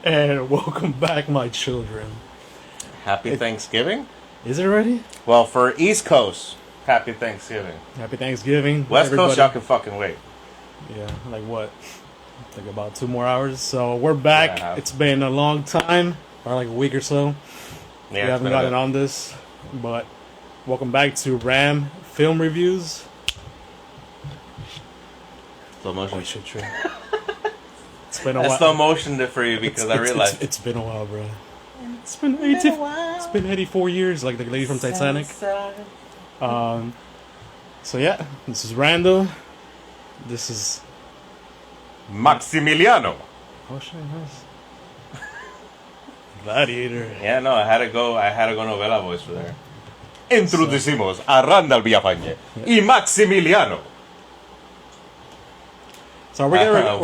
And welcome back, my children. Happy Thanksgiving? Is it already? Well, for East Coast, happy Thanksgiving. Happy Thanksgiving. West Coast, y'all can fucking wait. Yeah, like what? Like about 2 more hours. So we're back. Yeah, it's been a long time, or like a week or so. Yeah, we haven't gotten on this, but welcome back to Ram Film Reviews. Slow motion. Oh, shit, true. It's been a while. I slow motioned it for you because I realized it's been a while, bro. It's been 84 years, like the lady from Titanic. So yeah, this is Randall. This is Maximiliano. Oh shit, nice. Gladiator. Yeah, no, I had to go novela voice for there. Introducimos a Randall Villafañe y Maximiliano. So we're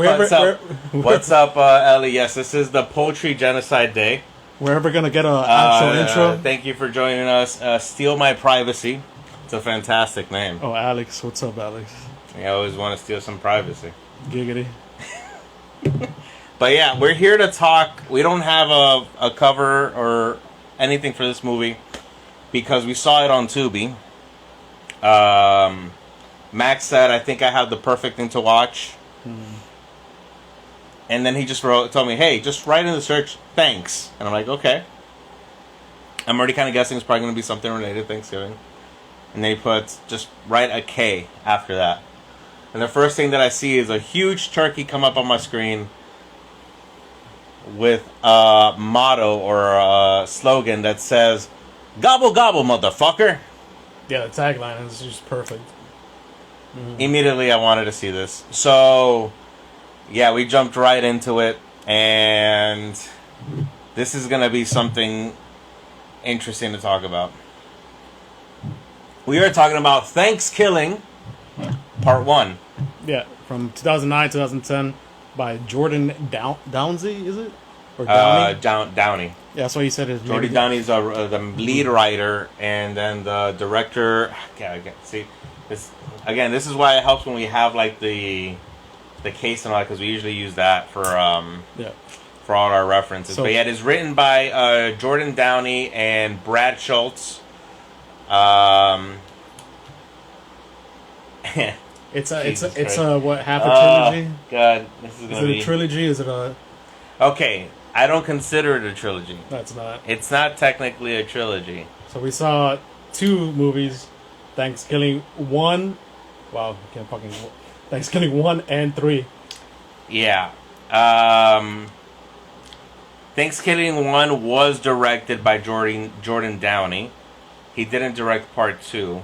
what's up, Ellie? Yes, this is the Poultry Genocide Day. We're ever gonna get an actual intro. Thank you for joining us. Steal My Privacy. It's a fantastic name. Oh, Alex. What's up, Alex? I always want to steal some privacy. Giggity. But yeah, we're here to talk. We don't have a cover or anything for this movie because we saw it on Tubi. Max said, I think I have the perfect thing to watch. And then he just told me, hey, just write in the search, thanks. And I'm like, okay. I'm already kind of guessing it's probably going to be something related to Thanksgiving. And then he puts, just write a K after that. And the first thing that I see is a huge turkey come up on my screen with a motto or a slogan that says, gobble gobble, motherfucker. Yeah, the tagline is just perfect. Immediately I wanted to see this. So, yeah, we jumped right into it. And this is going to be something interesting to talk about. We are talking about Thankskilling, Part 1. Yeah, from 2009, 2010, by Jordan Downsy, is it? Or Downey? Downey. Yeah, that's what you said. Jordan Downey's the lead writer, and then the director. See, this is why it helps when we have like the case and all that, because we usually use that for all our references. But yeah, it is written by Jordan Downey and Brad Schultz. It's a what, half a trilogy? God, this is gonna be... Is it a trilogy? Is it a... Okay, I don't consider it a trilogy. That's not. It's not technically a trilogy. So we saw 2 movies, Thankskilling 1. Wow, I can't fucking... Thankskilling 1 and 3. Yeah. Thankskilling 1 was directed by Jordan Downey. He didn't direct Part 2.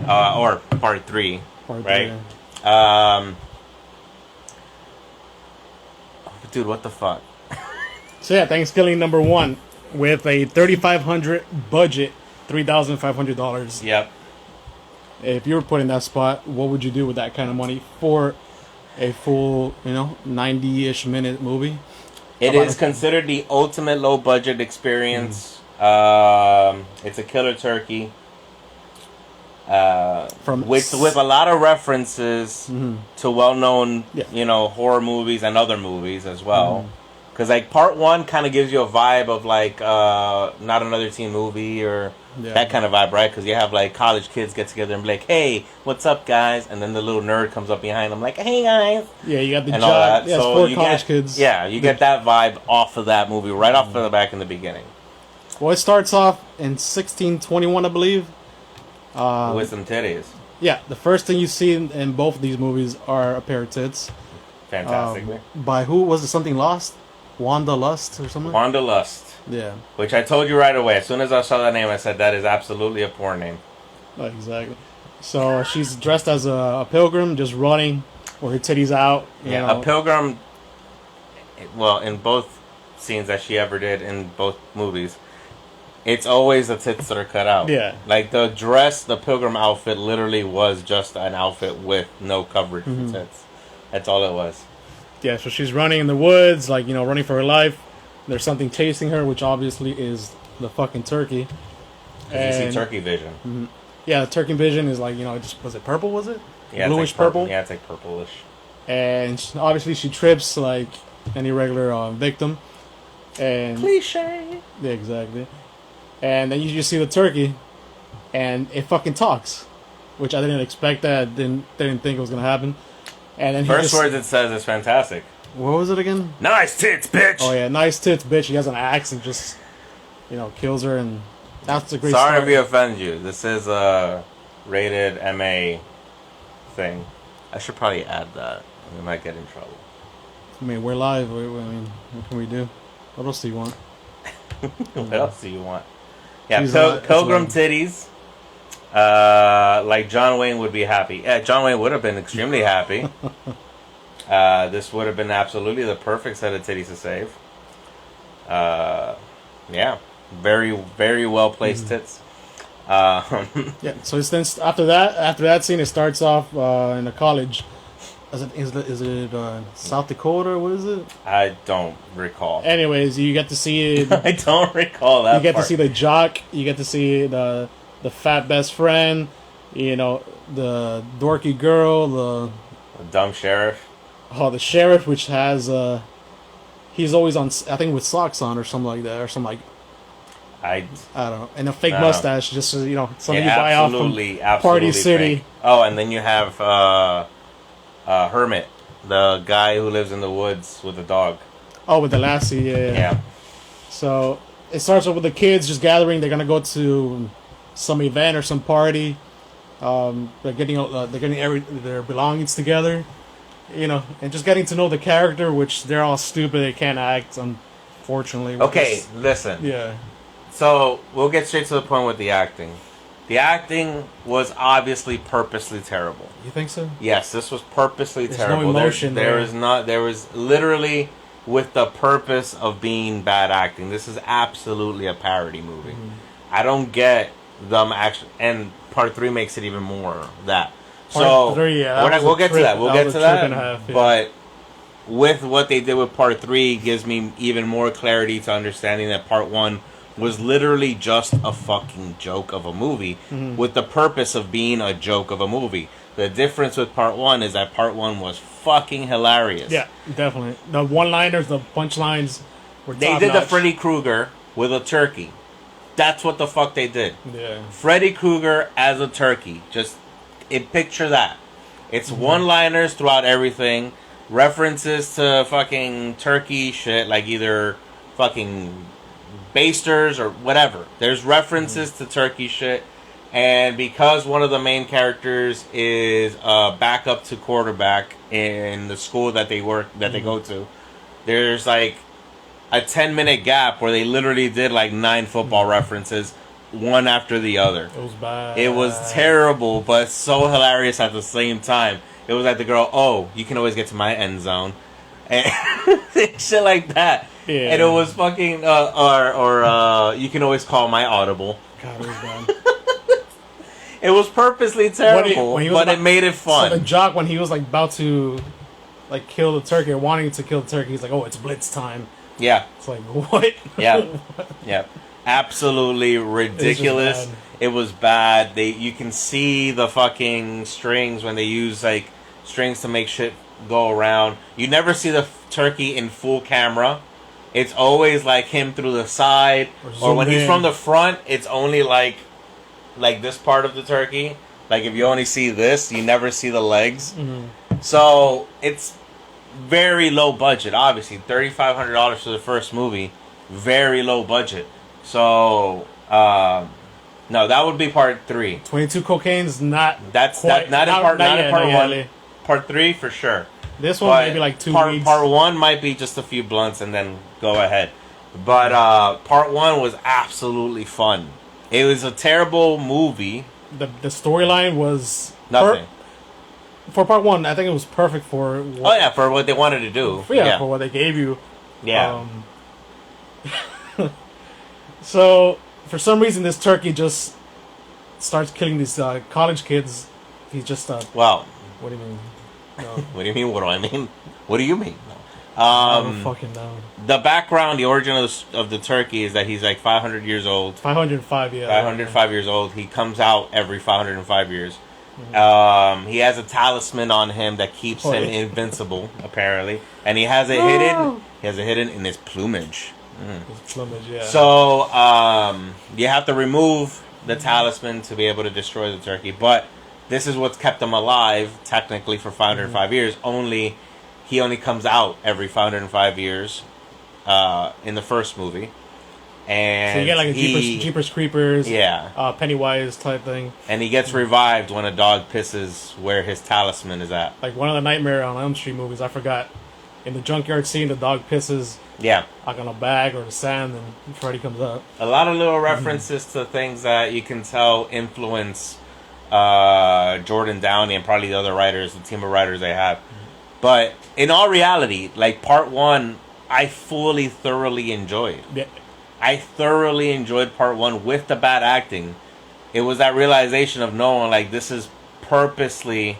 Or Part 3. Right? Dude, what the fuck? So yeah, Thankskilling number 1 with a $3,500 budget, $3,500. Yep. If you were put in that spot, what would you do with that kind of money for a full, 90-ish minute movie? It is considered the ultimate low budget experience. It's a killer turkey. With a lot of references to well-known, horror movies and other movies as well. Because like Part 1 kind of gives you a vibe of like Not Another Teen Movie or that kind of vibe, right? Because you have like college kids get together and be like, "Hey, what's up, guys?" And then the little nerd comes up behind them like, "Hey, guys." Yeah, you got the and all that. Yeah, so it's for college kids. Yeah, you get that vibe off of that movie right off of the back in the beginning. Well, it starts off in 1621, I believe. With some titties. Yeah, the first thing you see in both of these movies are a pair of tits. Fantastic. By who? Was it something Lost? Wanda Lust or something? Wanda Lust. Yeah. Which I told you right away. As soon as I saw that name, I said, that is absolutely a porn name. Exactly. So she's dressed as a pilgrim, just running with her titties out. Yeah, a pilgrim, well, in both scenes that she ever did in both movies, it's always the tits that are cut out. Yeah. Like the dress, the pilgrim outfit literally was just an outfit with no coverage for tits. That's all it was. Yeah, so she's running in the woods, like, running for her life. There's something chasing her, which obviously is the fucking turkey. And you see turkey vision. Yeah, the turkey vision is like, was it purple, was it? Yeah, bluish it's like purple? Yeah, it's like purplish. And obviously she trips like any regular victim. And cliche. Yeah, exactly. And then you just see the turkey, and it fucking talks, which I didn't expect that. Didn't think it was gonna happen. And then first words it says is fantastic. What was it again? Nice tits, bitch. Oh yeah, nice tits, bitch. He has an axe and just, kills her, and that's a great. Sorry story. if we offend you. This is a rated MA thing. I should probably add that. We might get in trouble. I mean, we're live. What can we do? What else do you want? What else do you want? Yeah, Pilgrim titties. Like John Wayne would be happy. Yeah, John Wayne would have been extremely happy. This would have been absolutely the perfect set of titties to save. Yeah, very, very well placed tits. Yeah, so it's then after that scene, it starts off in a college. Is it South Dakota? What is it? I don't recall. Anyways, you get to see it. I don't recall that. You get to see the jock. You get to see the fat best friend. The dorky girl. The dumb sheriff. Oh, the sheriff, which has he's always on. I think with socks on or something like that, or something like. I don't know, and a fake mustache, just something you buy off from Party City. Fake. Oh, and then you have Hermit, the guy who lives in the woods with the dog. Oh, with the lassie, yeah. So it starts off with the kids just gathering. They're gonna go to some event or some party. They're getting their belongings together, and just getting to know the character, which they're all stupid. They can't act, unfortunately. Okay, listen. Yeah. So we'll get straight to the point with the acting. The acting was obviously purposely terrible. You think so? Yes, this was purposely terrible. No emotion. There was literally with the purpose of being bad acting. This is absolutely a parody movie. Mm-hmm. I don't get them actually, and part 3 makes it even more that. Part 3, yeah. We'll get to that. We'll get to that. But with what they did with part 3 gives me even more clarity to understanding that part 1 was literally just a fucking joke of a movie with the purpose of being a joke of a movie. The difference with part 1 is that part 1 was fucking hilarious. Yeah, definitely. The one-liners, the punchlines were top They did notch. the Freddy Krueger with a turkey. That's what the fuck they did. Yeah. Freddy Krueger as a turkey. Just picture that. It's one-liners throughout everything. References to fucking turkey shit, like either fucking basters or whatever. There's references to turkey shit, and because one of the main characters is backup to quarterback in the school that they go to, there's like a 10-minute gap where they literally did like 9 football references, one after the other. It was bad. It was terrible, but so hilarious at the same time. It was like the girl, oh, you can always get to my end zone, and shit like that. Yeah. And it was fucking, or you can always call my audible. God, it was bad. It was purposely terrible, but it made it fun. So the jock, when he was like about to like kill the turkey, or wanting to kill the turkey, he's like, "Oh, it's blitz time." Yeah. It's like, what? Yeah. Yeah. Absolutely ridiculous. It was bad. You can see the fucking strings when they use like strings to make shit go around. You never see the turkey in full camera. It's always like him through the side, or when he's from the front, it's only like this part of the turkey. Like if you only see this, you never see the legs. Mm-hmm. So it's very low budget. Obviously, $3,500 for the first movie, very low budget. So no, that would be part 3. 22 cocaine's not. Not in part 1. Part 3 for sure. This one maybe like 2 weeks. Part 1 might be just a few blunts and then go ahead. But part 1 was absolutely fun. It was a terrible movie. The storyline was nothing. For part 1, I think it was perfect for. For what they wanted to do. For what they gave you. Yeah. So for some reason, this turkey just starts killing these college kids. He's just Wow. What do you mean? No. What do you mean? What do I mean? What do you mean? I don't fucking know. The background, the origin of the turkey is that he's like 500 years old. 505, yeah. 505 years old. He comes out every 505 years. Mm-hmm. He has a talisman on him that keeps him invincible, apparently, and he has it hidden. He has it hidden in his plumage. Plumage, yeah. So you have to remove the talisman to be able to destroy the turkey. But this is what's kept him alive, technically, for 505 years. He only comes out every 505 years in the first movie. And so you get like a Jeepers Creepers, Pennywise type thing. And he gets revived when a dog pisses where his talisman is at. Like one of the Nightmare on Elm Street movies, I forgot. In the junkyard scene, the dog pisses like on a bag or the sand, and Freddy comes up. A lot of little references to things that you can tell influence Jordan Downey and probably the other writers, the team of writers they have. But in all reality, like part one, I thoroughly enjoyed. Yeah. I thoroughly enjoyed part one with the bad acting. It was that realization of knowing, like, this is purposely.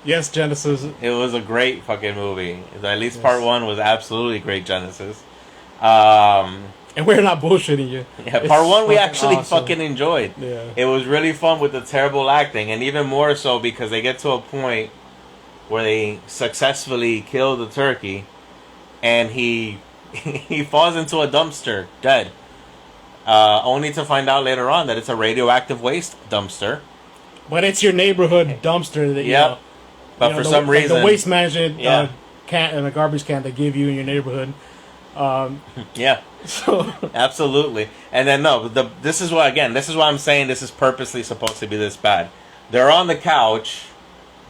Yes, Genesis. It was a great fucking movie. At least part one was absolutely great, Genesis. And we're not bullshitting you. Yeah, part one we actually fucking enjoyed. Yeah. It was really fun with the terrible acting, and even more so because they get to a point where they successfully kill the turkey, and he falls into a dumpster, dead. Only to find out later on that it's a radioactive waste dumpster. But it's your neighborhood dumpster that you know. But for some reason, the waste management can and a garbage can they give you in your neighborhood. So absolutely. And then this is why I'm saying this is purposely supposed to be this bad. They're on the couch,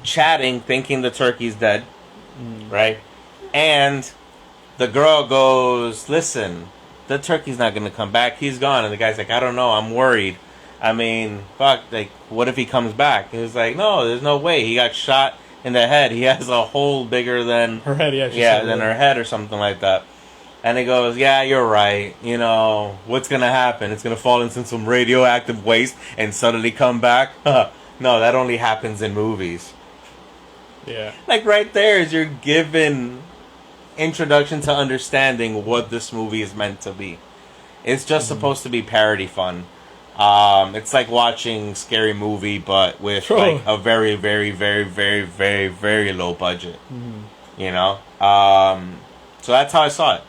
chatting, thinking the turkey's dead, right? And the girl goes, "Listen, the turkey's not going to come back. He's gone." And the guy's like, "I don't know. I'm worried. I mean, fuck, like, what if he comes back?" He was like, "No, there's no way. He got shot in the head. He has a hole bigger than her head, than her head or something like that." And he goes, "Yeah, you're right. You know, what's going to happen? It's going to fall into some radioactive waste and suddenly come back?" No, that only happens in movies. Yeah. Like, right there is your given introduction to understanding what this movie is meant to be. It's just supposed to be parody fun. It's like watching Scary Movie, but with like a very, very, very, very, very, very low budget. You know? So that's how I saw it.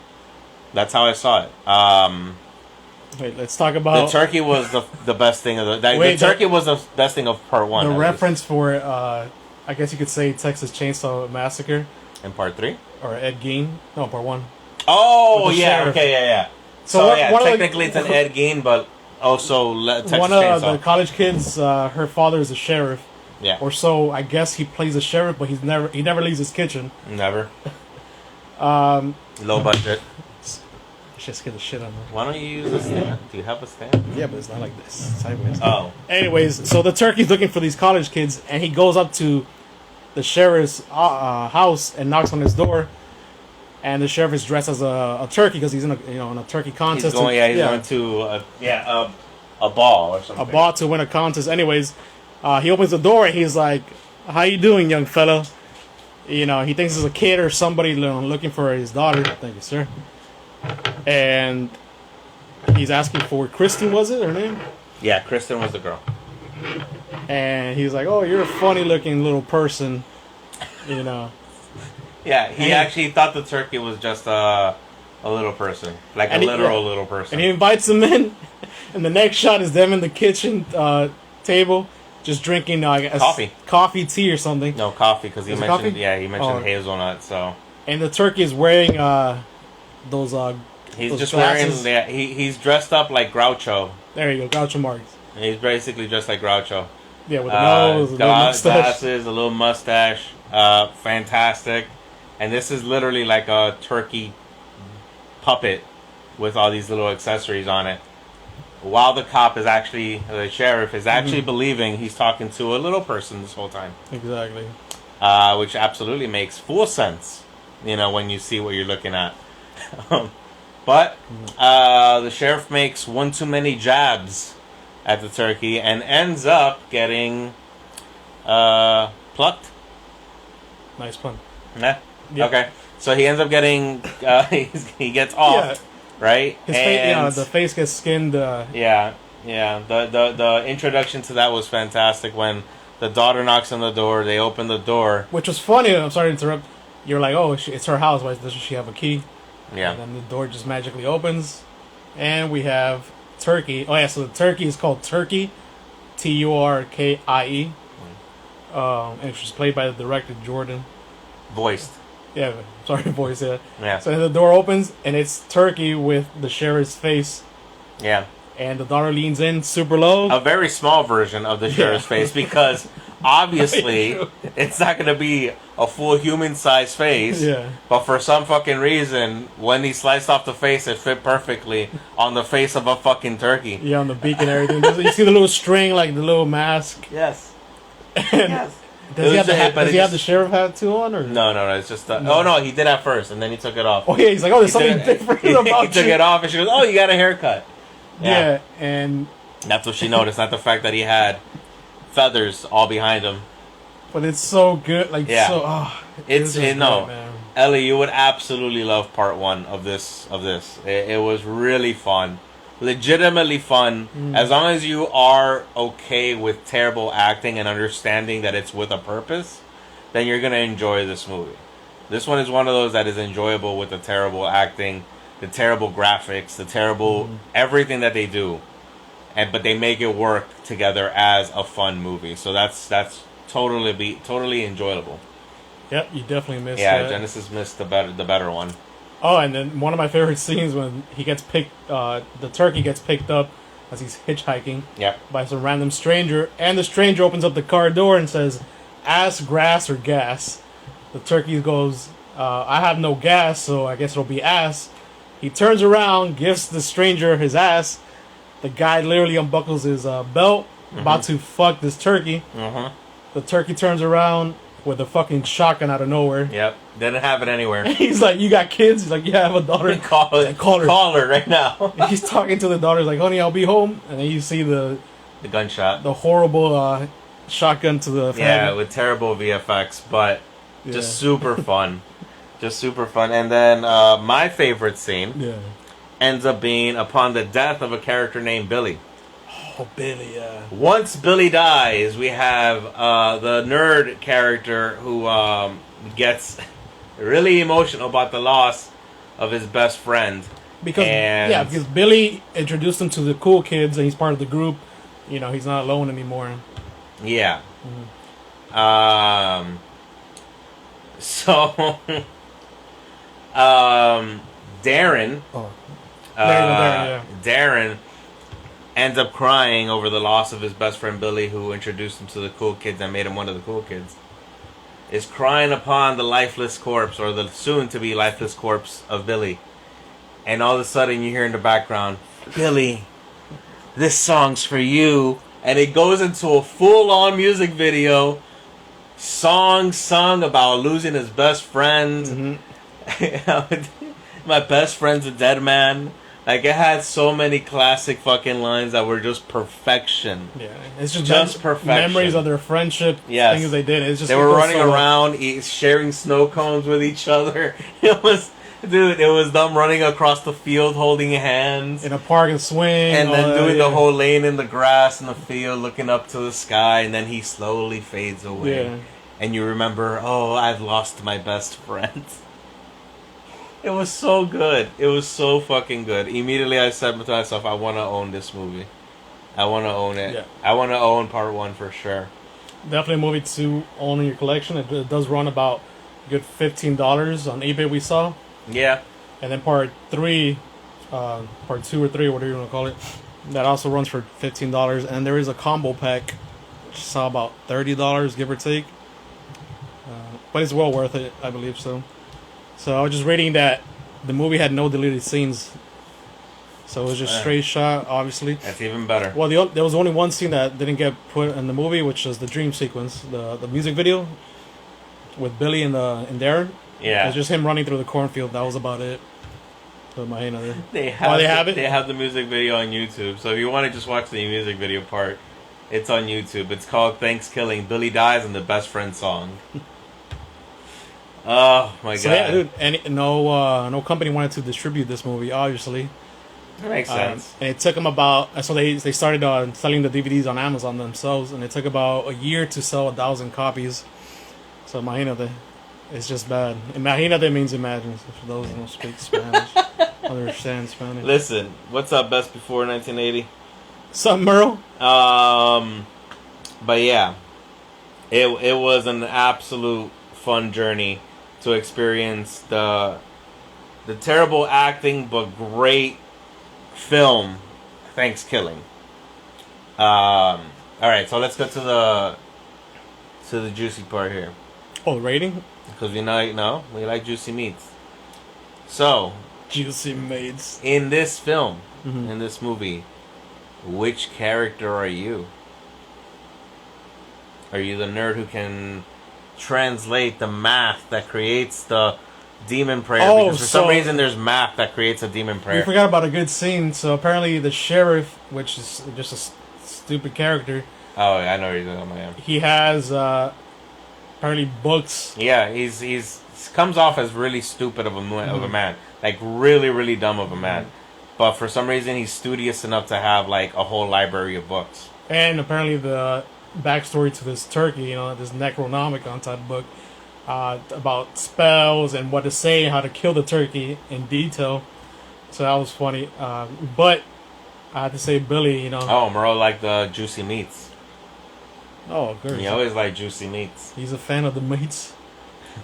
Wait, let's talk about... The turkey was the best thing of the turkey was the best thing of part one. The reference for, I guess you could say Texas Chainsaw Massacre. In part 3? Or Ed Gein. No, part 1. Oh, yeah, sheriff. Okay, yeah. So technically it's an Ed Gein, but also Texas Chainsaw. One of the college kids, her father is a sheriff. Yeah. Or so, I guess he plays a sheriff, but he never leaves his kitchen. Never. Low budget. Just get the shit on me. Why don't you use a stand? Do you have a stand? Yeah, but it's not like this. It's sideways. Oh. Anyways, so the turkey's looking for these college kids, and he goes up to the sheriff's house and knocks on his door. And the sheriff is dressed as a turkey because he's in a turkey contest. He's going to a ball or something. A ball to win a contest. Anyways, he opens the door and he's like, "How you doing, young fella?" You know, he thinks it's a kid or somebody looking for his daughter. Thank you, sir. And he's asking for Kristen, was it her name? Yeah, Kristen was the girl. And he's like, "Oh, you're a funny-looking little person," you know. Yeah, he actually thought the turkey was just a little person, like a literal little person. And he invites him in, and the next shot is them in the kitchen table, just drinking coffee, tea, or something. No, coffee, because he mentioned hazelnut. So. And the turkey is wearing those. He's those just glasses. wearing. He's dressed up like Groucho. There you go, Groucho Marx. He's basically just like Groucho. Yeah, with the nose, a little mustache. Glasses, a little mustache. Fantastic. And this is literally like a turkey puppet with all these little accessories on it. While the sheriff is actually believing he's talking to a little person this whole time. Exactly. Which absolutely makes full sense, when you see what you're looking at. But the sheriff makes one too many jabs at the turkey and ends up getting plucked. Nice pun. Nah. Yep. Okay. So he ends up getting he gets off, right? The face gets skinned. Yeah. The introduction to that was fantastic when the daughter knocks on the door. They open the door, which was funny. I'm sorry to interrupt. you're like, oh, it's her house. Why doesn't she have a key? Yeah. And then the door just magically opens, and we have Turkey. Oh yeah, so the turkey is called Turkey, Turkie, and she's played by the director Jordan. Voiced. Yeah, sorry, voice. Yeah. Yeah. So then the door opens, and it's Turkey with the sheriff's face. Yeah. And the daughter leans in super low. A very small version of the sheriff's face, because obviously it's not going to be a full human-sized face. Yeah. But for some fucking reason, when he sliced off the face, it fit perfectly on the face of a fucking turkey. Yeah, on the beak and everything. You see the little string, like the little mask. Yes. Yes. Does he have the sheriff hat too on, or no? It's just oh no, he did at first, and then he took it off. Oh yeah, he's like, oh, there's something different about He took it off, and she goes, oh, you got a haircut. Yeah, and that's what she noticed, not the fact that he had feathers all behind him. But it's so good, like it's Ellie, you would absolutely love part 1 of this. It was really fun, legitimately fun. As long as you are okay with terrible acting and understanding that it's with a purpose, then you're gonna enjoy this movie. This one is one of those that is enjoyable with the terrible acting, the terrible graphics, the terrible everything that they do, but they make it work together as a fun movie. So that's totally enjoyable. Yep, you definitely missed. Yeah, Genesis missed the better one. Oh, and then one of my favorite scenes when he gets picked, the turkey gets picked up as he's hitchhiking. Yeah. By some random stranger, and the stranger opens up the car door and says, "Ass, grass, or gas." The turkey goes, "I have no gas, so I guess it'll be ass." He turns around, gives the stranger his ass. The guy literally unbuckles his belt, about to fuck this turkey. The turkey turns around with a fucking shotgun out of nowhere. Yep, didn't have it anywhere. He's like, "You got kids?" He's like, "Yeah, I have a daughter." Call her right now. He's talking to the daughter. He's like, "Honey, I'll be home." And then you see the gunshot, the horrible shotgun to the family. Yeah, with terrible VFX, but just super fun. Just super fun. And then my favorite scene ends up being upon the death of a character named Billy. Oh, Billy, yeah. Once Billy dies, we have the nerd character who gets really emotional about the loss of his best friend. Because Billy introduced him to the cool kids, and he's part of the group. You know, he's not alone anymore. Yeah. So... Darren, Darren ends up crying over the loss of his best friend Billy, who introduced him to the cool kids and made him one of the cool kids. Is crying upon the lifeless corpse, or the soon-to-be lifeless corpse of Billy. And all of a sudden you hear in the background, "Billy, this song's for you." And it goes into a full-on music video, song sung about losing his best friend. My best friend's a dead man. Like, it had so many classic fucking lines that were just perfection. Yeah, it's just perfection. Memories of their friendship, things they did. It's just they were running around, sharing snow cones with each other. It was them running across the field holding hands in a park and swing, and then doing the whole laying in the grass in the field, looking up to the sky, and then he slowly fades away, and you remember, oh, I've lost my best friend. It was so good. It was so fucking good. Immediately I said to myself, I want to own this movie. I want to own it. Yeah. I want to own part 1 for sure. Definitely a movie to own in your collection. It does run about a good $15 on eBay, we saw. Yeah. And then part 2 or 3, whatever you want to call it, that also runs for $15. And there is a combo pack, which I saw about $30, give or take. But it's well worth it, I believe so. So I was just reading that the movie had no deleted scenes. So it was just straight shot, obviously. That's even better. Well, there was only one scene that didn't get put in the movie, which was the dream sequence, the music video with Billy and Darren. Yeah. It was just him running through the cornfield. That was about it. They have it? They have the music video on YouTube. So if you want to just watch the music video part, it's on YouTube. It's called Thankskilling. Billy Dies and the Best Friend Song. Oh my god! Yeah, dude, and no company wanted to distribute this movie. Obviously, that makes sense. And it took them about. So they started selling the DVDs on Amazon themselves, and it took about a year to sell 1,000 copies. So It's just bad. Imagínate means imagine. So for those who don't speak Spanish, understand Spanish. Listen, what's up, best before 1980? Something, Merle? But yeah, it was an absolute fun journey to experience the terrible acting but great film, Thankskilling. All right, so let's go to the juicy part here. Oh, rating? Because we like juicy meats. So, juicy meats. In this film, in this movie, which character are you? Are you the nerd who can translate the math that creates the demon prayer? Oh, because for some reason there's math that creates a demon prayer. We forgot about a good scene. So apparently the sheriff, which is just a stupid character. Oh, I know where you're talking about. He has apparently books. Yeah, he's comes off as really stupid of a man, like really really dumb of a man. But for some reason he's studious enough to have like a whole library of books. And apparently the backstory to this turkey, this Necronomicon type book, about spells and what to say and how to kill the turkey in detail. So that was funny. But I had to say Billy, Oh, Merle liked the juicy meats. Oh, of course. He always liked juicy meats. He's a fan of the meats.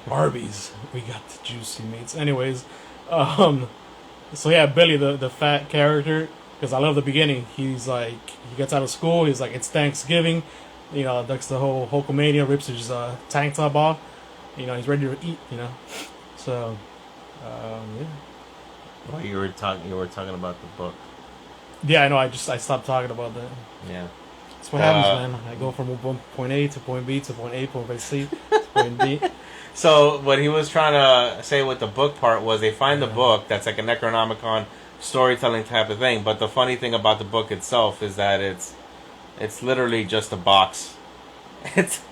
Arby's. We got the juicy meats. Anyways, so yeah, Billy, the fat character, because I love the beginning. He's like, he gets out of school. He's like, it's Thanksgiving. That's the whole Hulkamania, rips his tank top off. He's ready to eat. So, yeah. Well, you were talking about the book. Yeah, I know. I stopped talking about that. Yeah. That's what happens, man. I go from point A to point B to point A, point C to point B. So what he was trying to say with the book part was they find the book that's like a Necronomicon storytelling type of thing. But the funny thing about the book itself is that it's literally just a box. It's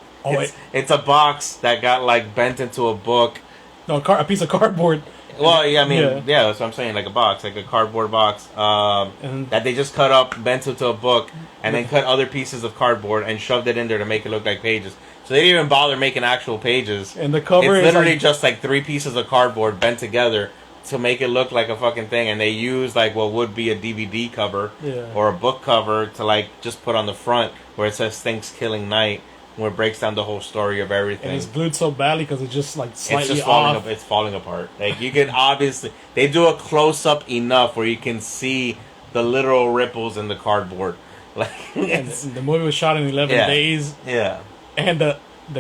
a box that got like bent into a book. No, a piece of cardboard. Well, yeah, I mean, yeah, that's what I'm saying, like a box, like a cardboard box, that they just cut up, bent into a book, and then cut other pieces of cardboard and shoved it in there to make it look like pages. So they didn't even bother making actual pages. And the cover it's literally just like 3 pieces of cardboard bent together to make it look like a fucking thing, and they use like what would be a DVD cover or a book cover to like just put on the front where it says Thankskilling Night, where it breaks down the whole story of everything. And it's glued so badly because it's just like slightly it's just off. It's falling apart. Like you can obviously, they do a close up enough where you can see the literal ripples in the cardboard. Like the movie was shot in 11 days. Yeah. And the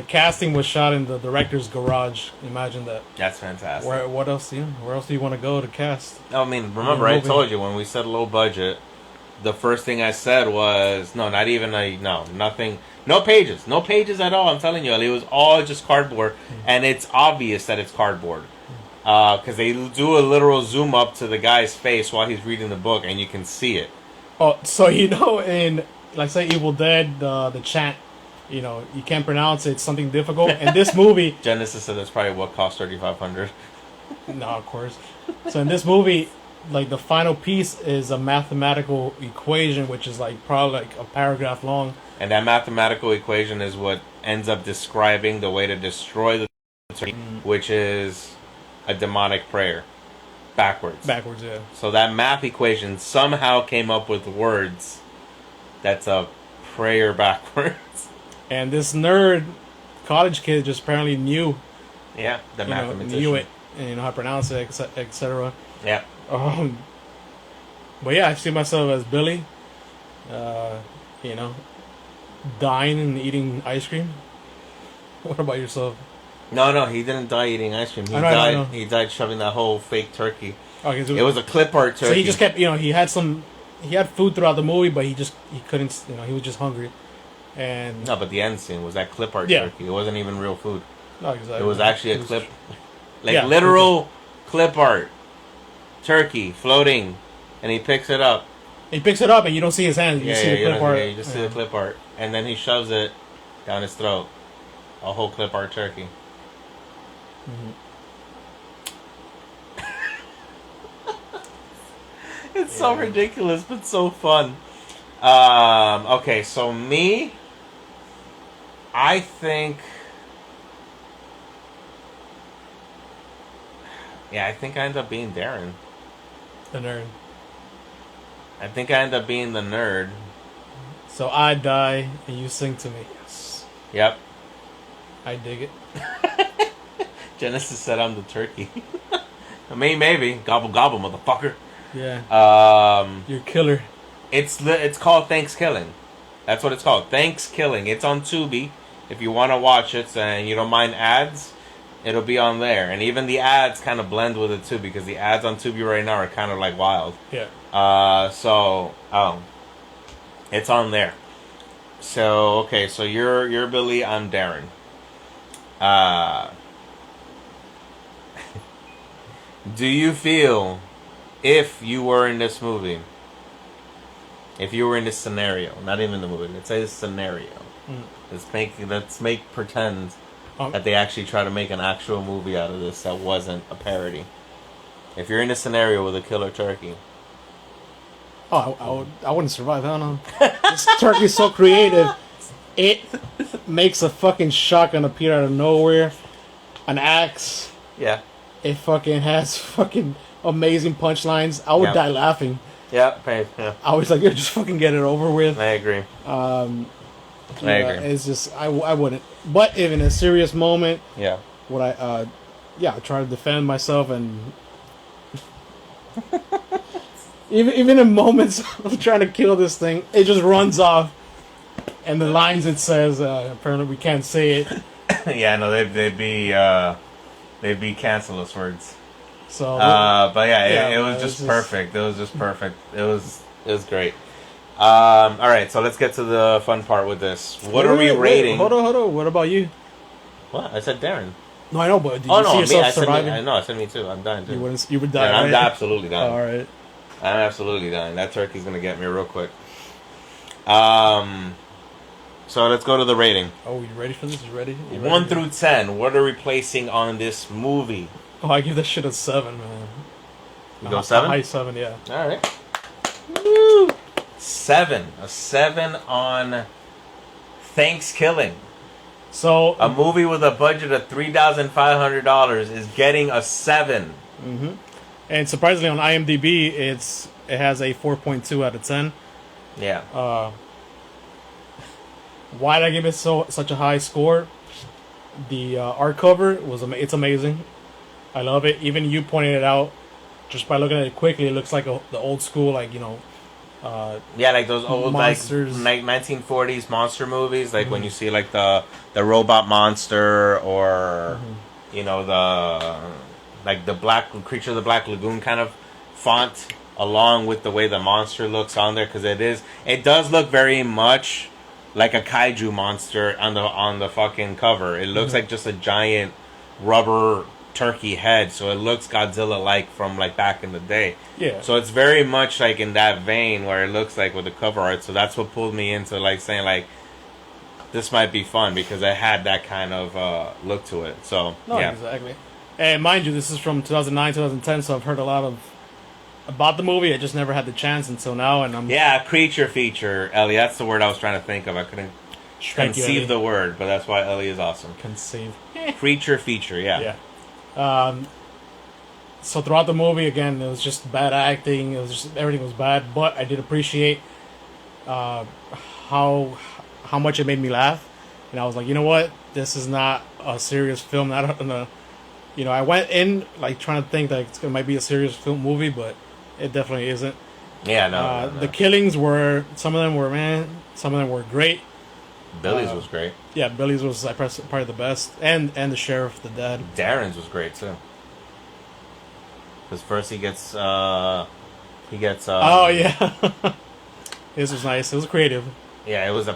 casting was shot in the director's garage. Imagine that. That's fantastic. Where else do you want to go to cast? I mean, remember I told you when we said low budget, the first thing I said was nothing. No pages at all. I'm telling you, it was all just cardboard, and it's obvious that it's cardboard because they do a literal zoom up to the guy's face while he's reading the book, and you can see it. Oh, so in like say Evil Dead, the chant, you can't pronounce it. It's something difficult. In this movie, Genesis said that's probably what cost $3,500. No, of course. So in this movie, like the final piece is a mathematical equation, which is like probably like a paragraph long. And that mathematical equation is what ends up describing the way to destroy the turkey, which is a demonic prayer. Backwards, yeah. So that math equation somehow came up with words that's a prayer backwards. And this nerd college kid just apparently knew. Yeah, the mathematician. Knew it, and how to pronounce it, etc. Yeah. But yeah, I see myself as Billy. Dying and eating ice cream. What about yourself? No, he didn't die eating ice cream. He died shoving that whole fake turkey. Okay, so it was a clip art turkey. So he just kept, he had food throughout the movie, but he couldn't, he was just hungry. And no, but the end scene was that clip art turkey. It wasn't even real food. No, exactly. It was actually a clip, literal clip art turkey floating, and he picks it up. He picks it up, and you don't see his hands. You see the clip art. Yeah, you just see the clip art, and then he shoves it down his throat. A whole clip art turkey. It's so ridiculous, but so fun. Okay, so me, I think Yeah, I think I end up being Darren. The nerd. I think I end up being the nerd. So I die and you sing to me. Yes. Yep. I dig it. Genesis said I'm the turkey. I mean, maybe. Gobble gobble, motherfucker. Yeah. You're killer. It's called Thankskilling. That's what it's called. Thankskilling. It's on Tubi. If you want to watch it and you don't mind ads, it'll be on there. And even the ads kind of blend with it too, because the ads on Tubi right now are kind of like wild. Yeah. It's on there. So okay, so you're Billy, I'm Darren. Do you feel if you were in this movie, if you were in this scenario, not even the movie, let's say this scenario. Let's make pretend that they actually try to make an actual movie out of this that wasn't a parody. If you're in a scenario with a killer turkey. Oh, I wouldn't survive. I don't know. This turkey's so creative. It makes a fucking shotgun appear out of nowhere. An axe. Yeah. It fucking has fucking amazing punchlines. I would die laughing. Yeah. I was like, just fucking get it over with. I agree. I agree. It's just I wouldn't. But if in a serious moment, would I? Try to defend myself and even in moments of trying to kill this thing, it just runs off, and the lines it says apparently we can't say it. Yeah, no, they'd be cancelous words. So, but it was just perfect. It was just perfect. It was great. All right, so let's get to the fun part with this. What are we rating? Hold on. What about you? What? I said Darren. No, I know, but did you see yourself surviving? I said me too. I'm dying too. You would die. I'm absolutely dying. All right. I'm absolutely dying. That turkey's gonna get me real quick. So let's go to the rating. Oh, you ready for this? You ready? 1 through 10. What are we placing on this movie? Oh, I give this shit a 7, man. You go 7? High 7, yeah. All right. Woo! 7. A 7 on Thankskilling. So a movie with a budget of $3,500 is getting a 7. Mm-hmm. And surprisingly, on IMDb, it has a 4.2 out of 10. Yeah. Why did I give it such a high score? The art cover it's amazing. I love it. Even you pointed it out. Just by looking at it quickly, it looks like the old school, like like those old monsters, like 1940s monster movies, like when you see like the robot monster or the black creature of the Black Lagoon kind of font, along with the way the monster looks on there, because it does look very much like a kaiju monster on the fucking cover. It looks like just a giant rubber turkey head, so it looks Godzilla-like from like back in the day. Yeah. So it's very much like in that vein where it looks like with the cover art. So that's what pulled me into like saying like this might be fun, because it had that kind of look to it. So exactly. And mind you, this is from 2009, 2010, so I've heard a lot about the movie. I just never had the chance until now, and creature feature, Ellie. That's the word I was trying to think of. I couldn't conceive the word, but that's why Ellie is awesome. Conceive. Creature feature, yeah. So throughout the movie, again, it was just bad acting. It was just everything was bad, but I did appreciate how much it made me laugh, and I was like, you know what, this is not a serious film. I went in like trying to think that it might be a serious film movie, but it definitely isn't. Yeah, no. The killings some of them were great. Billy's was great. Yeah, Billy's was probably the best, and the sheriff, the dad. Darren's was great too. Because first he gets. Oh yeah, this was nice. It was creative. Yeah, it was a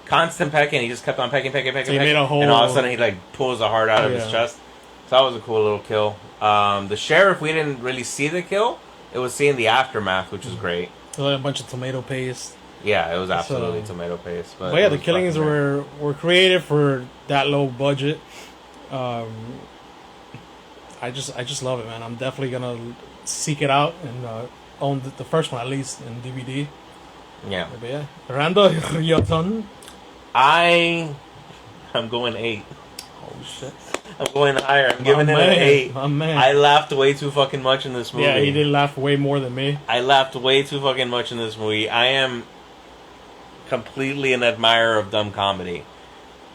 constant pecking. He just kept on pecking. So he made a hole, and all of a sudden he like pulls the heart out of his chest. So that was a cool little kill. The sheriff, we didn't really see the kill. It was seeing the aftermath, which was great. A bunch of tomato paste. Yeah, it was absolutely tomato paste. But the killings were creative for that low budget. I just love it, man. I'm definitely gonna seek it out and own the first one at least in DVD. Yeah. But yeah, Randall, your turn. I'm going 8. shit. I'm going higher. I'm giving it an 8. My man. I laughed way too fucking much in this movie. Yeah, he did laugh way more than me. I laughed way too fucking much in this movie. I am completely an admirer of dumb comedy.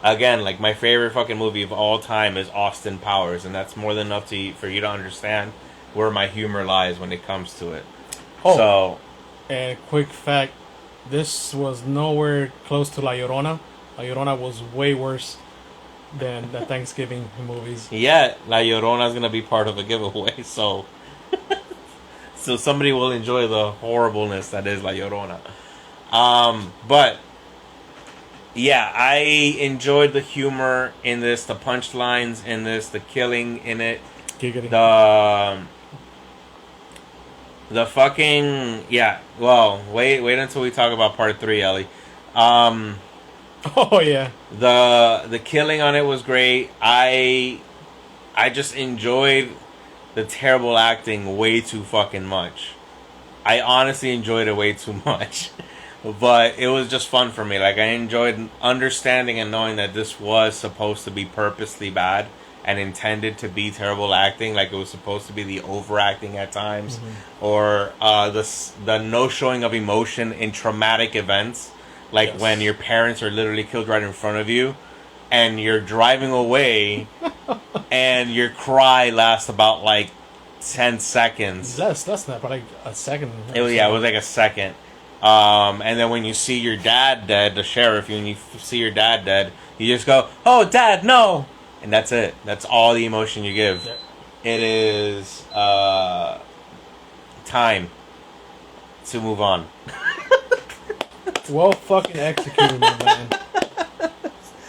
Again, like, my favorite fucking movie of all time is Austin Powers, and that's more than enough for you to understand where my humor lies when it comes to it. Oh, so, and quick fact, this was nowhere close to La Llorona. La Llorona was way worse than the Thanksgiving movies. Yeah, La Llorona is going to be part of a giveaway, so so somebody will enjoy the horribleness that is La Llorona. But yeah, I enjoyed the humor in this, the punchlines in this, the killing in it, the fucking Well, wait until we talk about part 3, Ellie. Oh yeah, the killing on it was great. I just enjoyed the terrible acting way too fucking much. I honestly enjoyed it way too much. But it was just fun for me. Like, I enjoyed understanding and knowing that this was supposed to be purposely bad and intended to be terrible acting. Like, it was supposed to be the overacting at times. Mm-hmm. Or the no showing of emotion in traumatic events. Like, when your parents are literally killed right in front of you. And you're driving away. And your cry lasts about, like, 10 seconds. That's not but like a second. It was like a second. And then when you see your dad dead, the sheriff, when you see your dad dead, you just go, "Oh, Dad, no!" And that's it. That's all the emotion you give. Yeah. It is time to move on. Well fucking executed, my man.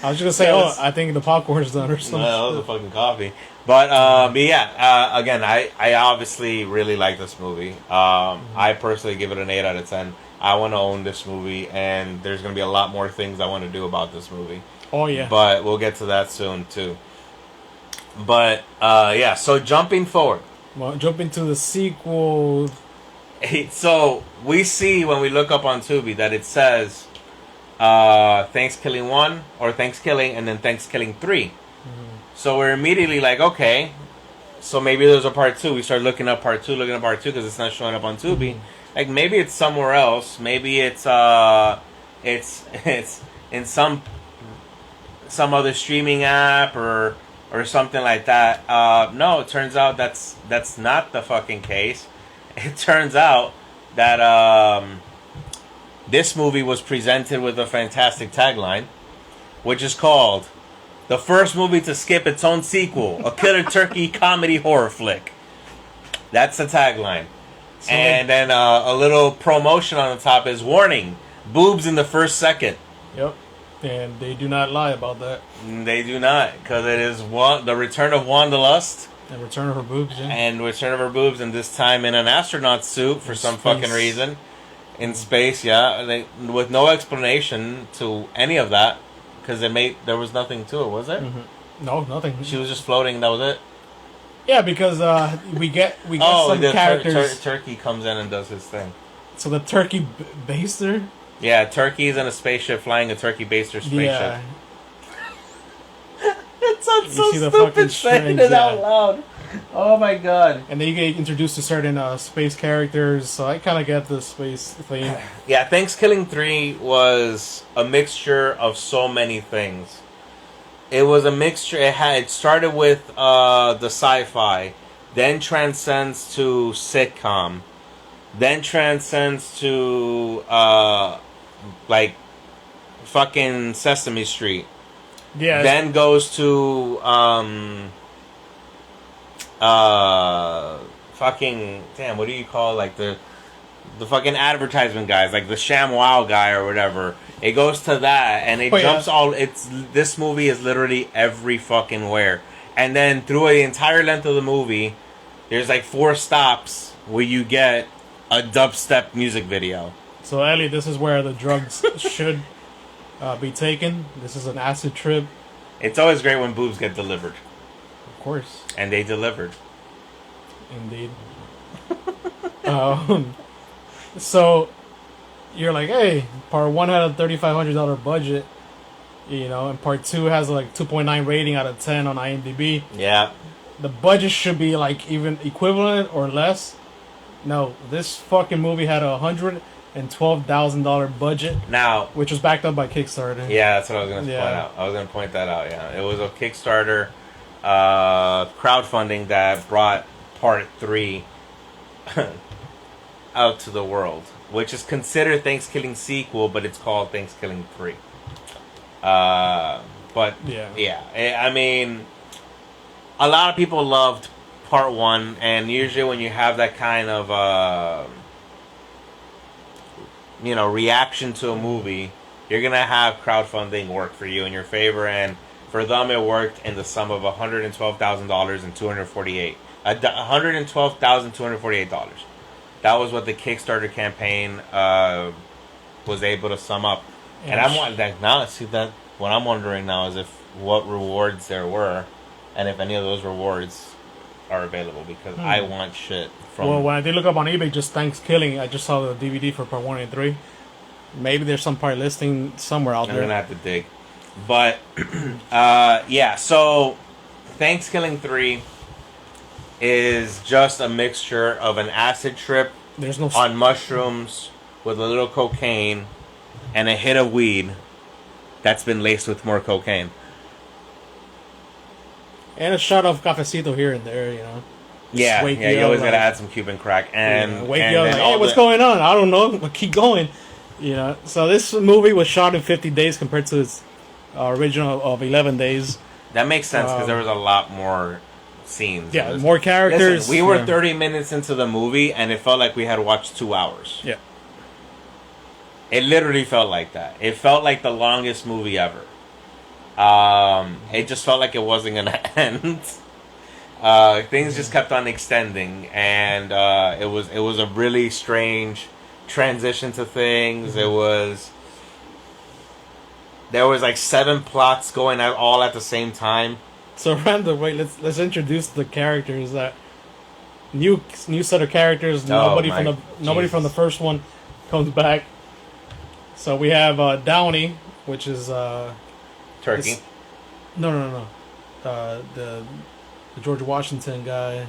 I was just gonna say, I think the popcorn's done or something. No, that was a fucking coffee. But yeah, again, I obviously really like this movie. I personally give it an 8 out of 10. I want to own this movie, and there's going to be a lot more things I want to do about this movie. Oh, yeah. But we'll get to that soon, too. But, yeah, so jumping forward. Well, jumping to the sequel. So, we see when we look up on Tubi that it says Thankskilling 1 or Thankskilling and then Thankskilling 3. Mm-hmm. So we're immediately like, okay, so maybe there's a part 2. We start looking up part 2 because it's not showing up on Tubi. Mm-hmm. Like, maybe it's somewhere else. Maybe it's in some other streaming app or something like that. No, it turns out that's not the fucking case. It turns out that this movie was presented with a fantastic tagline, which is called "The first movie to skip its own sequel, a killer turkey comedy horror flick." That's the tagline. So and then a little promotion on the top is, "Warning, boobs in the first second." Yep. And they do not lie about that. They do not, because it is the return of Wanderlust. And return of her boobs, yeah. And return of her boobs, and this time in an astronaut suit for some fucking reason. In space, yeah. With no explanation to any of that, because there was nothing to it, was there? Mm-hmm. No, nothing. She was just floating, and that was it? Yeah, because we get some characters. Turkey comes in and does his thing. So the turkey baster? Yeah, Turkey's in a spaceship flying a turkey baster spaceship. Yeah. It sounds so stupid saying it out loud. Oh my god. And then you get introduced to certain space characters, so I kind of get the space thing. Yeah, Thankskilling 3 was a mixture of so many things. It was a mixture. It started with the sci-fi, then transcends to sitcom, then transcends to like fucking Sesame Street. Yeah. Then goes to fucking damn. What do you call like the fucking advertisement guys, like the ShamWow guy or whatever. It goes to that, and it jumps all. This movie is literally every fucking where. And then through the entire length of the movie, there's like 4 stops where you get a dubstep music video. So Ellie, this is where the drugs should be taken. This is an acid trip. It's always great when boobs get delivered. Of course. And they delivered. Indeed. So you're like, hey, part 1 had a $3,500 budget. You know, and part 2 has like 2.9 rating out of 10 on IMDb. Yeah. The budget should be like even equivalent or less. No, this fucking movie had $112,000 budget. Now, which was backed up by Kickstarter. Yeah, that's what I was going to point out. I was going to point that out. Yeah, it was a Kickstarter crowdfunding that brought part 3 out to the world, which is considered Thankskilling sequel, but it's called Thankskilling 3. But yeah, I mean, a lot of people loved part 1, and usually when you have that kind of reaction to a movie, you're gonna have crowdfunding work for you in your favor, and for them it worked in the sum of $112,000 and $112,248. That was what the Kickstarter campaign was able to sum up. And I'm what I'm wondering now is what rewards there were, and if any of those rewards are available, because I want shit from. Well, when I did look up on eBay, just Thankskilling, I just saw the DVD for part 1 and 3. Maybe there's some part listing somewhere out there. I'm gonna have to dig, but yeah. So Thankskilling 3 is just a mixture of an acid trip on mushrooms with a little cocaine and a hit of weed that's been laced with more cocaine. And a shot of cafecito here and there, you know. Yeah, you always gotta add some Cuban crack. And wake you up like, hey, what's going on? I don't know, but keep going. You know, so this movie was shot in 50 days compared to its original of 11 days. That makes sense, because there was a lot more scenes. Yeah, more characters. Listen, we were 30 minutes into the movie, and it felt like we had watched 2 hours. Yeah. It literally felt like that. It felt like the longest movie ever. It just felt like it wasn't going to end. Things just kept on extending, and it was a really strange transition to things. There was like 7 plots going out all at the same time. So Randall, wait, let's introduce the characters. That new set of characters. Nobody from the first one comes back. So we have Downey, which is Turkey. No. The George Washington guy.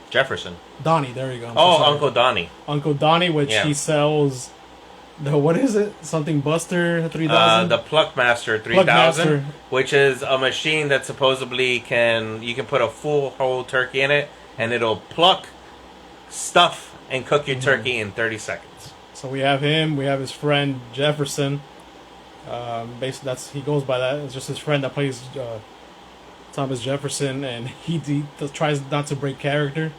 Jefferson. Donnie, there you go. Uncle Donnie. Uncle Donnie, which he sells what is it? Something Buster 3000? The Pluckmaster 3000, which is a machine that supposedly you can put a full whole turkey in it, and it'll pluck, stuff, and cook your turkey in 30 seconds. So we have him. We have his friend Jefferson. Basically, he goes by that. It's just his friend that plays Thomas Jefferson, and he tries not to break character.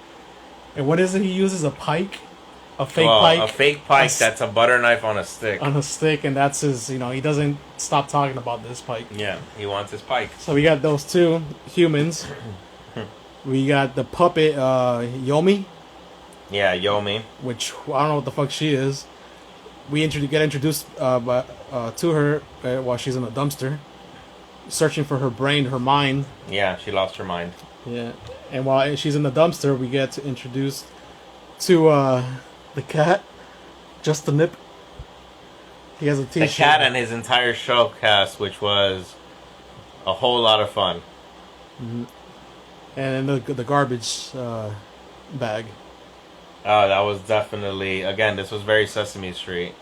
And what is it he uses? A pike? A fake pike? A fake pike that's a butter knife on a stick. On a stick, and that's his, he doesn't stop talking about this pike. Yeah, he wants his pike. So we got those 2 humans. We got the puppet, Yomi. Yeah, Yomi. Which, I don't know what the fuck she is. We get introduced to her while she's in a dumpster, searching for her brain, her mind. Yeah, she lost her mind. Yeah, and while she's in the dumpster, we get introduced to the cat, just the nip. He has a t-shirt. The cat and his entire show cast, which was a whole lot of fun. Mm-hmm. And then the garbage bag. Oh, that was definitely, again, this was very Sesame Street.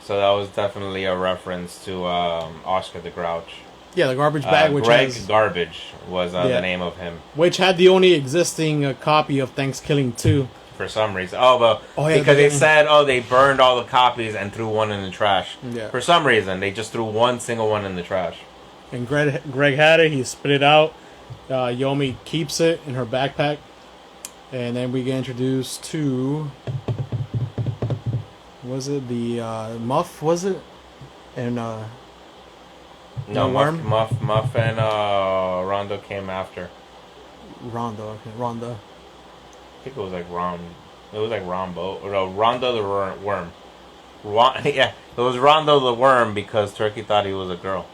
So that was definitely a reference to Oscar the Grouch. Yeah, the garbage bag, which Greg Garbage was the name of him. Which had the only existing copy of Thankskilling 2. For some reason. Because they said, they burned all the copies and threw one in the trash. Yeah. For some reason, they just threw one single one in the trash. And Greg had it. He spit it out. Yomi keeps it in her backpack. And then we get introduced to... Was it the Muff, was it? And no, Muff and Rondo came after. Rondo. I think it was like It was like Rombo. Or no, Rondo the Worm. Yeah, it was Rondo the Worm because Turkey thought he was a girl.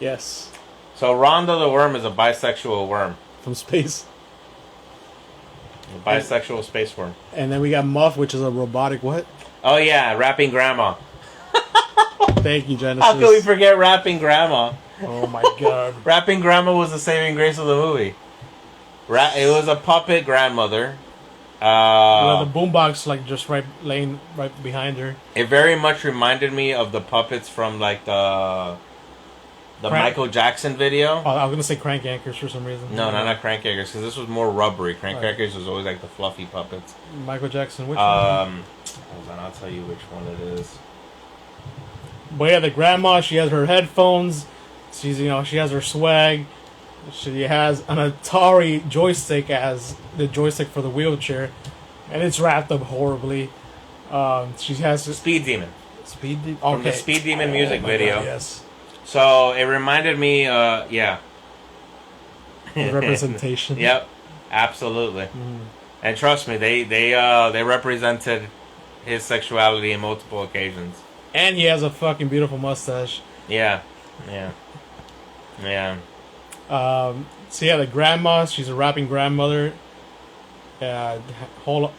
Yes. So Rondo the Worm is a bisexual worm. From space. A bisexual space worm. And then we got Muff, which is a robotic what? Oh yeah, rapping grandma. Thank you, Genesis. How can we forget Rapping Grandma? Oh my god. Rapping Grandma was the saving grace of the movie. It was a puppet grandmother. The boombox like just laying right behind her. It very much reminded me of the puppets from like the Michael Jackson video. Oh, I was gonna say Crank Anchors for some reason. No, not Crank Anchors, because this was more rubbery. Crank Anchors was always like the fluffy puppets. Michael Jackson, which one? Hold on, I'll tell you which one it is. But yeah, the grandma, she has her headphones. She has her swag. She has an Atari joystick as the joystick for the wheelchair, and it's wrapped up horribly. She has Speed Demon. Okay. From the Speed Demon music video. God, yes. So it reminded me, yeah. Representation. Yep, absolutely. And trust me, they represented his sexuality in multiple occasions. And he has a fucking beautiful mustache. Yeah. So yeah, the grandma, she's a rapping grandmother. Whole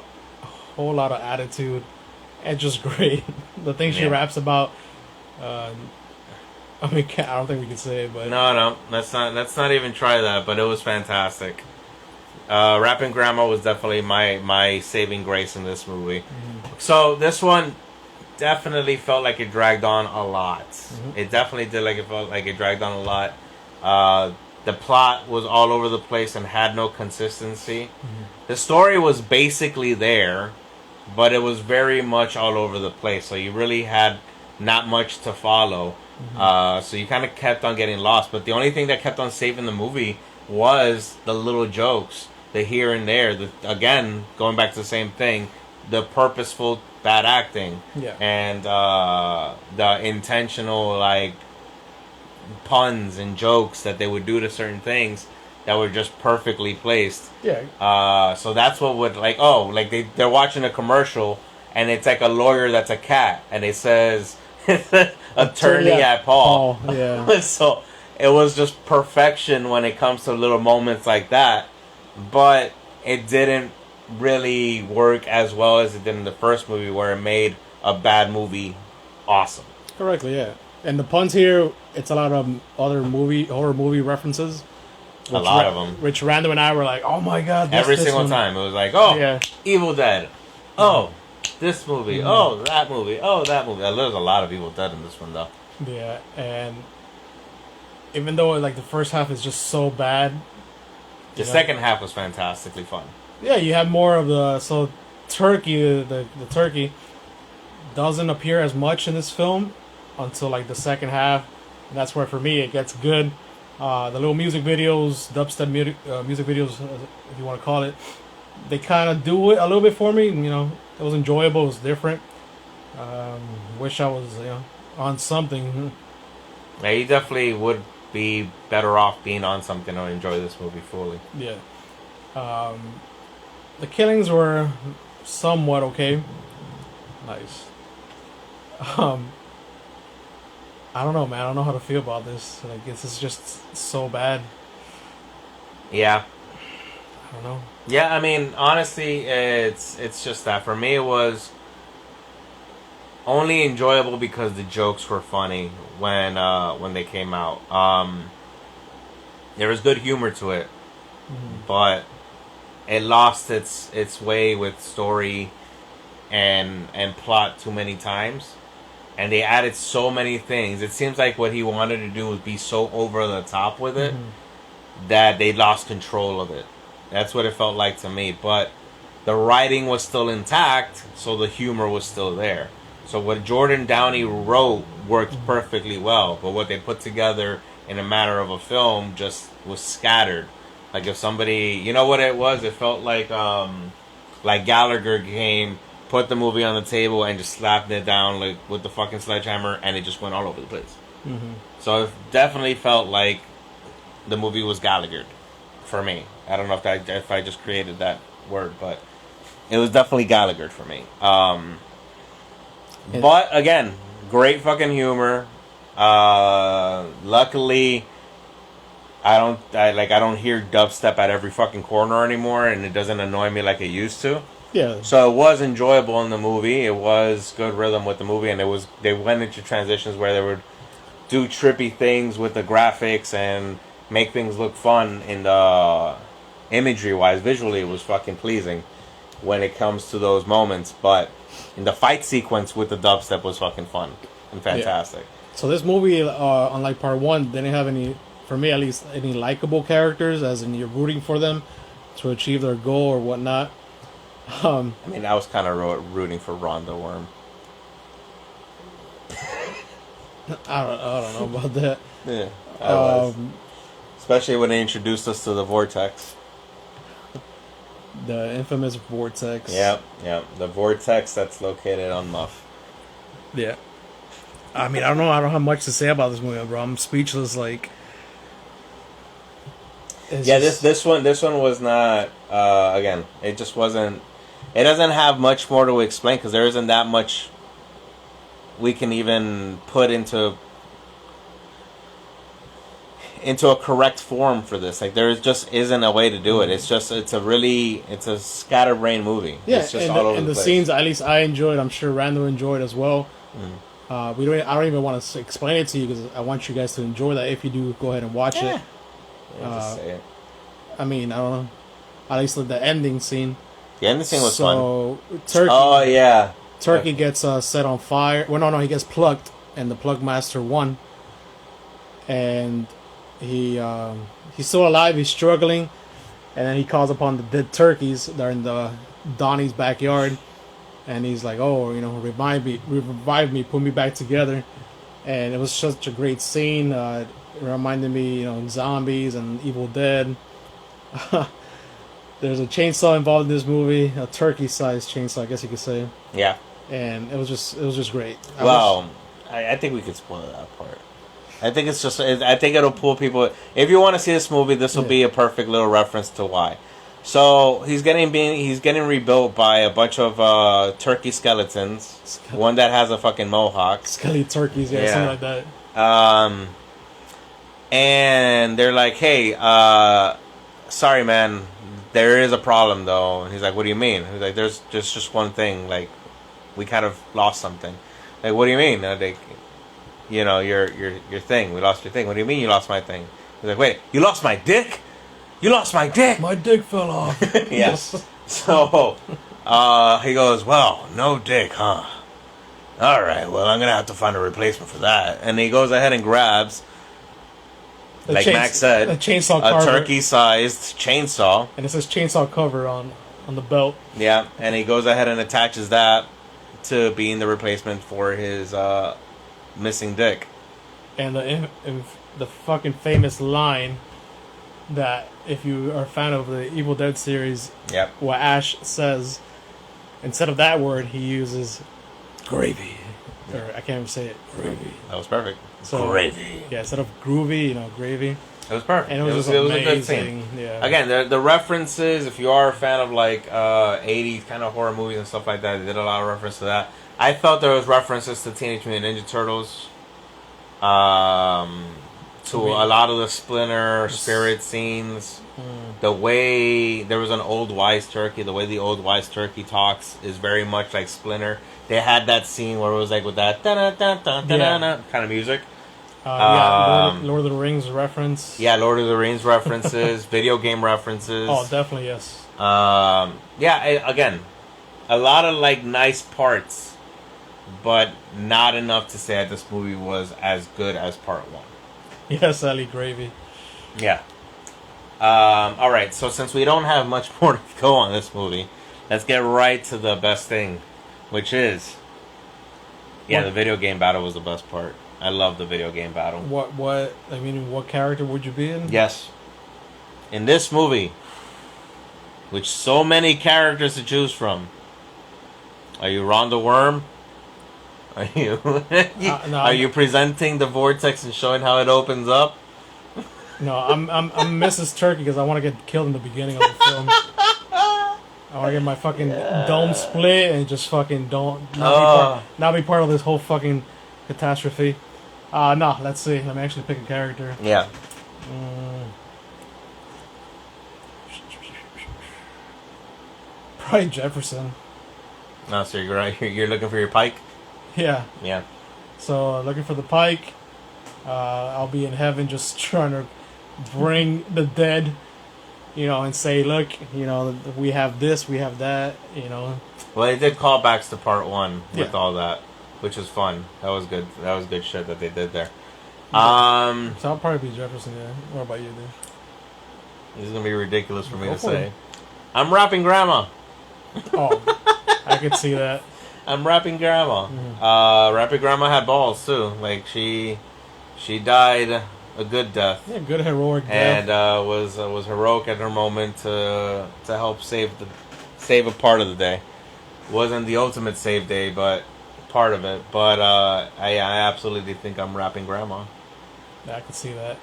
lot of attitude, and just great. The things she raps about. I don't think we can say it, but no, let's not even try that. But it was fantastic. Rapping Grandma was definitely my saving grace in this movie. So this one definitely felt like it dragged on a lot. It definitely felt like it dragged on a lot. The plot was all over the place and had no consistency. The story was basically there, but it was very much all over the place. So you really had not much to follow. So you kind of kept on getting lost. But the only thing that kept on saving the movie was the little jokes, the here and there. Again, going back to the same thing, the purposeful bad acting, and the intentional puns and jokes that they would do to certain things that were just perfectly placed. So that's what would they're watching a commercial and it's like a lawyer that's a cat and it says attorney at Paul. So it was just perfection when it comes to little moments like that, but it didn't really work as well as it did in the first movie, where it made a bad movie awesome. Correctly, yeah. And the puns here, it's a lot of other horror movie references. A lot of them. Which Randall and I were like, oh my god. Every single time. It was like, Evil Dead. Oh, this movie. Oh, that movie. Oh, that movie. There's a lot of Evil Dead in this one, though. Yeah, and even though the first half is just so bad, the second half was fantastically fun. Yeah, you have more of the turkey. The turkey doesn't appear as much in this film until the second half, and that's where for me it gets good. The little music videos, dubstep music videos, if you want to call it, they kind of do it a little bit for me. It was enjoyable. It was different. Wish I was on something. Yeah, you definitely would be better off being on something to enjoy this movie fully. Yeah. The killings were somewhat okay. Nice. I don't know, man. I don't know how to feel about this. This is just so bad. Yeah. I don't know. Yeah, I mean, honestly, it's just that. For me, it was only enjoyable because the jokes were funny when they came out. There was good humor to it, but it lost its way with story and plot too many times. And they added so many things. It seems like what he wanted to do was be so over the top with it that they lost control of it. That's what it felt like to me. But the writing was still intact, so the humor was still there. So what Jordan Downey wrote worked perfectly well. But what they put together in a matter of a film just was scattered. Like if somebody, you know what it was? It felt like Gallagher came, put the movie on the table and just slapped it down with the fucking sledgehammer, and it just went all over the place. So it definitely felt like the movie was Gallaghered for me. I don't know if I just created that word, but it was definitely Gallaghered for me. But again, great fucking humor. Luckily, I don't hear dubstep at every fucking corner anymore, and it doesn't annoy me like it used to. Yeah. So it was enjoyable in the movie. It was good rhythm with the movie, and they went into transitions where they would do trippy things with the graphics and make things look fun in the imagery wise. Visually, it was fucking pleasing when it comes to those moments. But in the fight sequence with the dubstep was fucking fun and fantastic. Yeah. So this movie, unlike part one, didn't have any, for me at least, any likable characters, as in you're rooting for them to achieve their goal or whatnot. I mean, I was kind of rooting for Rhonda Worm. I don't know about that. Yeah, I was. Especially when they introduced us to the vortex. The infamous vortex. Yep. The vortex that's located on Muff. Yeah. I mean, I don't know. I don't have much to say about this movie, bro. I'm speechless. Like, this one was not. Again, it just wasn't. It doesn't have much more to explain because there isn't that much we can even put into a correct form for this. Like, there just isn't a way to do it. It's a scatterbrain movie. Yeah, it's just and all over the place. Scenes, at least I enjoyed. I'm sure Randall enjoyed as well. I don't even want to explain it to you because I want you guys to enjoy that. If you do, go ahead and watch it. Just say it. I mean, I don't know. At least the ending scene. The ending scene was fun. So Turkey. Oh yeah. Turkey gets set on fire. Well, no, he gets plucked, and the plug master won. And he's still alive. He's struggling, and then he calls upon the dead turkeys. They're in Donnie's backyard, and he's like, "Oh, revive me, put me back together." And it was such a great scene. It reminded me, zombies and Evil Dead. There's a chainsaw involved in this movie, a turkey-sized chainsaw, I guess you could say. Yeah. And it was just great. I think we could spoil that part. I think I think it'll pull people. If you want to see this movie, this will be a perfect little reference to why. So he's getting rebuilt by a bunch of turkey skeletons. One that has a fucking mohawk. Skelly turkeys, something like that. And they're like, "Hey, sorry, man. There is a problem, though." And he's like, "What do you mean?" He's like, "There's just one thing. Like, we kind of lost something." Like, "What do you mean?" Like, your thing. We lost your thing. What do you mean you lost my thing? He's like, "Wait, you lost my dick? You lost my dick?" My dick fell off. Yes. So, he goes, "Well, no dick, huh? All right. Well, I'm gonna have to find a replacement for that." And he goes ahead and grabs, like Max said, a chainsaw carver. A turkey-sized chainsaw. And it says chainsaw cover on the belt. Yeah, and he goes ahead and attaches that to being the replacement for his missing dick. And the fucking famous line that, if you are a fan of the Evil Dead series, what Ash says, instead of that word, he uses gravy. Or I can't even say it. Gravy. That was perfect. So, gravy. Yeah, instead of groovy, gravy. It was perfect. And it was a good scene. Yeah. Again, the references, if you are a fan of 80s kind of horror movies and stuff like that, they did a lot of reference to that. I felt there was references to Teenage Mutant Ninja Turtles. To a lot of the Splinter Spirit scenes. The way there was an old wise turkey, the way the old wise turkey talks is very much like Splinter. They had that scene where it was like with that kind of music. Lord of the Rings reference. Yeah, Lord of the Rings references, video game references. Oh, definitely, yes. Again, a lot of nice parts, but not enough to say that this movie was as good as part one. Yes, Ali Gravy. Yeah. Alright, so since we don't have much more to go on this movie, let's get right to the best thing, which is... the video game battle was the best part. I love the video game battle. What character would you be in? Yes. In this movie, which so many characters to choose from, are you Rhonda Worm? Are you are you presenting the vortex and showing how it opens up? No, I'm Mrs. Turkey because I want to get killed in the beginning of the film. I want to get my fucking dome split and just fucking not be part of this whole fucking catastrophe. No, let's see. Let me actually pick a character. Yeah. Probably Jefferson. No, so you're looking for your pike? Yeah. Yeah. So looking for the pike. I'll be in heaven just trying to bring the dead, and say, look, we have this, we have that, Well, they did callbacks to part 1 with all that, which was fun. That was good. That was good shit that they did there. So I'll probably be Jefferson, yeah. What about you, dude? This is going to be ridiculous for me to say. I'm rapping Grandma. Oh, I could see that. I'm rapping Grandma. Mm-hmm. Rapping Grandma had balls, too. Like, she died a good death. Yeah, good heroic death. And was heroic at her moment to help save a part of the day. Wasn't the ultimate save day, but part of it. But I absolutely think I'm rapping Grandma. I can see that.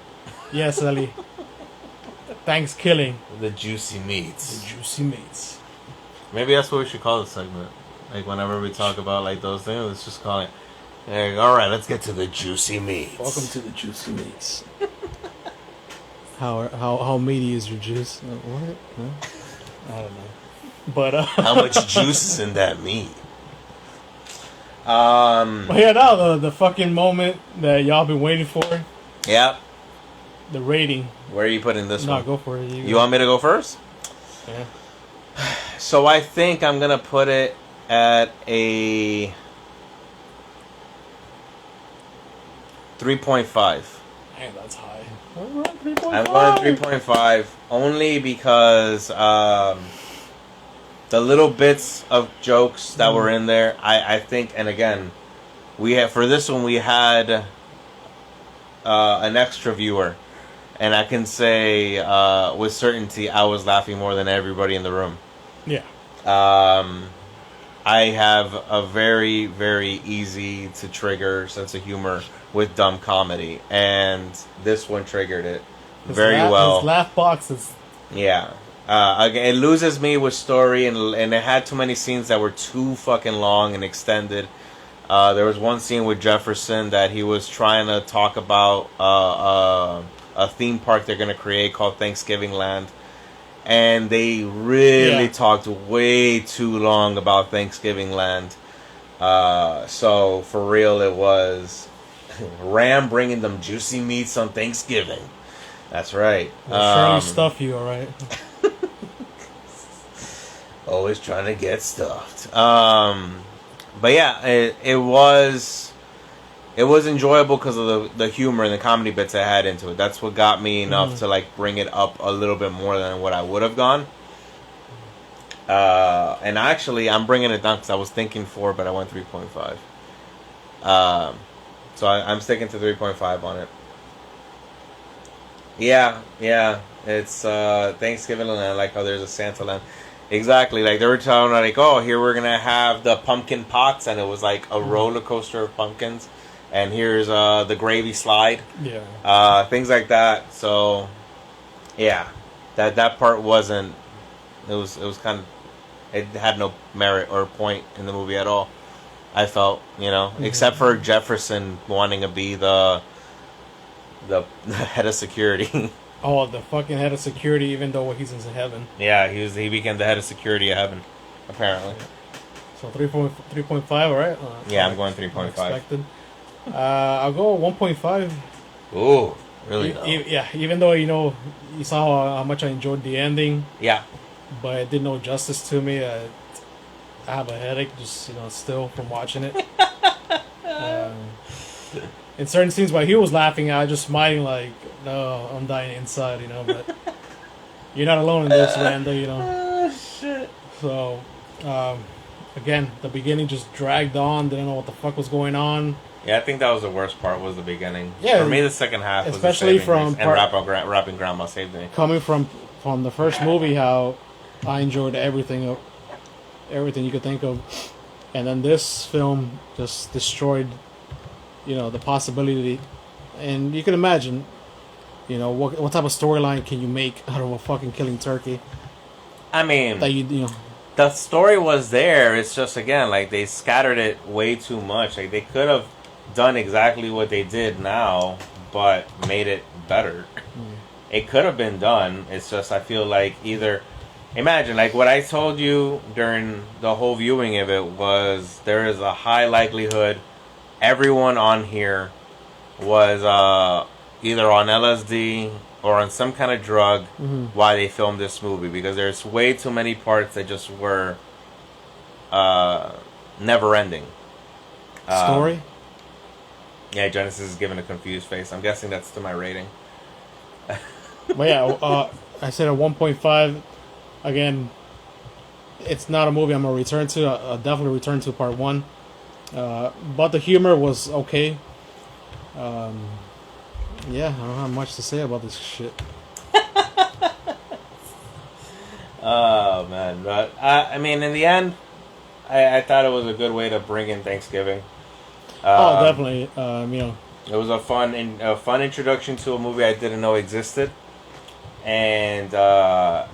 Yes, Ellie. Thankskilling. The juicy meats. The juicy meats. Maybe that's what we should call this segment. Like, whenever we talk about, like, those things, let's just call it, all right, let's get to the juicy meats. Welcome to the juicy meats. How meaty is your juice? What? No? I don't know. But how much juice is in that meat? But yeah, now the fucking moment that y'all been waiting for. Yep. The rating. Where are you putting this one? No, go for it. You want me to go first? Yeah. So I think I'm gonna put it at a 3.5. Man, that's high. I'm going 3.5 only because the little bits of jokes that were in there, I think, and again, for this one we had an extra viewer, and I can say with certainty I was laughing more than everybody in the room. Yeah. I have a very, very easy to trigger sense of humor with dumb comedy, and this one triggered it very well. His laugh boxes. Yeah. Again, it loses me with story, and it had too many scenes that were too fucking long and extended. There was one scene with Jefferson that he was trying to talk about a theme park they're going to create called Thanksgiving Land. And they really talked way too long about Thanksgiving Land. So, for real, it was Ram bringing them juicy meats on Thanksgiving. That's right. We'll surely stuff you, alright? Always trying to get stuffed. But yeah, it was enjoyable because of the humor and the comedy bits I had into it. That's what got me enough to like bring it up a little bit more than what I would have gone. And actually, I'm bringing it down because I was thinking 4, but I went 3.5. So I'm sticking to 3.5 on it. Yeah, it's Thanksgiving, and I like how there's a Santa land. Exactly, like they were telling like, oh, here we're gonna have the pumpkin pots, and it was like a roller coaster of pumpkins. And here's the gravy slide. Yeah. Things like that. So, yeah, that part wasn't. It was kind of. It had no merit or point in the movie at all. I felt, except for Jefferson wanting to be the head of security. Oh, the fucking head of security, even though he's in heaven. Yeah, he became the head of security of heaven, apparently. So 3.5, right? Yeah, I'm going 3.5. Expected. I'll go 1.5. Ooh, really? Yeah, even though you saw how much I enjoyed the ending. Yeah. But it did no justice to me. I have a headache, just still from watching it. In certain scenes, while he was laughing, I was just smiling like, no, I'm dying inside, But you're not alone in this, Randall, Oh shit. So, again, the beginning just dragged on. Didn't know what the fuck was going on. Yeah, I think that was the worst part. Was the beginning. Yeah, for me, the second half, especially was from rapping Grandma saved me. Coming from the first movie, how I enjoyed everything you could think of, and then this film just destroyed, the possibility, and you can imagine, what type of storyline can you make out of a fucking killing turkey? I mean, that the story was there. It's just again like they scattered it way too much. Like they could have done exactly what they did now, but made it better. It could have been done. It's just I feel like either imagine, like what I told you during the whole viewing of it was there is a high likelihood everyone on here was either on LSD or on some kind of drug while they filmed this movie, because there's way too many parts that just were never ending. Story? Yeah, Genesis is giving a confused face. I'm guessing that's to my rating. But yeah, I said a 1.5. Again, it's not a movie I'm going to return to. I'll definitely return to part 1. But the humor was okay. Yeah, I don't have much to say about this shit. Oh, man. But, I mean, in the end, I thought it was a good way to bring in Thanksgiving. Definitely. It was a fun introduction to a movie I didn't know existed, and a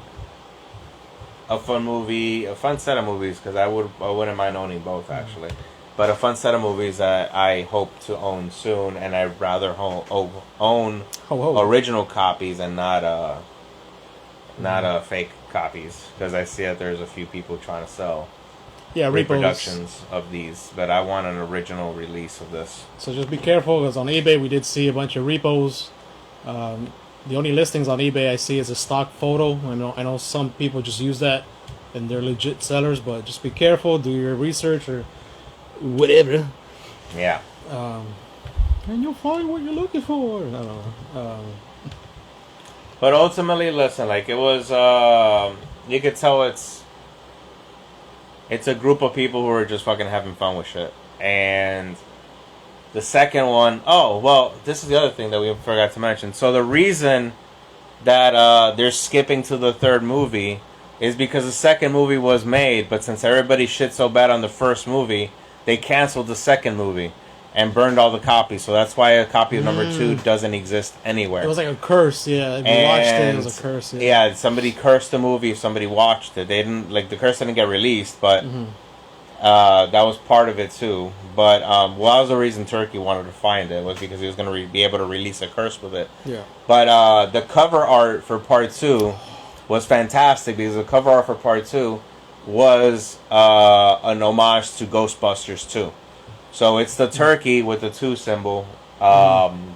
fun set of movies, because I wouldn't mind owning both actually, but a fun set of movies that I hope to own soon, and I'd rather own original copies and not fake copies, because I see that there's a few people trying to sell. Yeah, reproductions of these, but I want an original release of this. So just be careful, because on eBay we did see a bunch of repos. The only listings on eBay I see is a stock photo. I know some people just use that, and they're legit sellers. But just be careful, do your research or whatever. Yeah. And you'll find what you're looking for. I don't know. But ultimately, listen, like it was, you could tell it's a group of people who are just fucking having fun with shit. And the second one, this is the other thing that we forgot to mention. So the reason that they're skipping to the third movie is because the second movie was made, but since everybody shit so bad on the first movie, they canceled the second movie and burned all the copies. So that's why a copy of number 2 doesn't exist anywhere. It was like a curse, yeah. If you watched it, it was a curse, yeah. Yeah, somebody cursed the movie if somebody watched it. They didn't, like, the curse didn't get released, but that was part of it too. But that was the reason Turkey wanted to find it, was because he was going to be able to release a curse with it. Yeah. But the cover art for part 2 was fantastic, because the cover art for part 2 was an homage to Ghostbusters 2. So it's the turkey with the 2 symbol,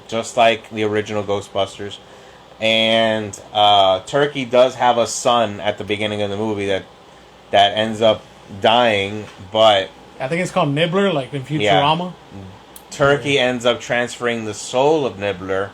just like the original Ghostbusters. And Turkey does have a son at the beginning of the movie that ends up dying, but I think it's called Nibbler, like in Futurama. Yeah. Turkey ends up transferring the soul of Nibbler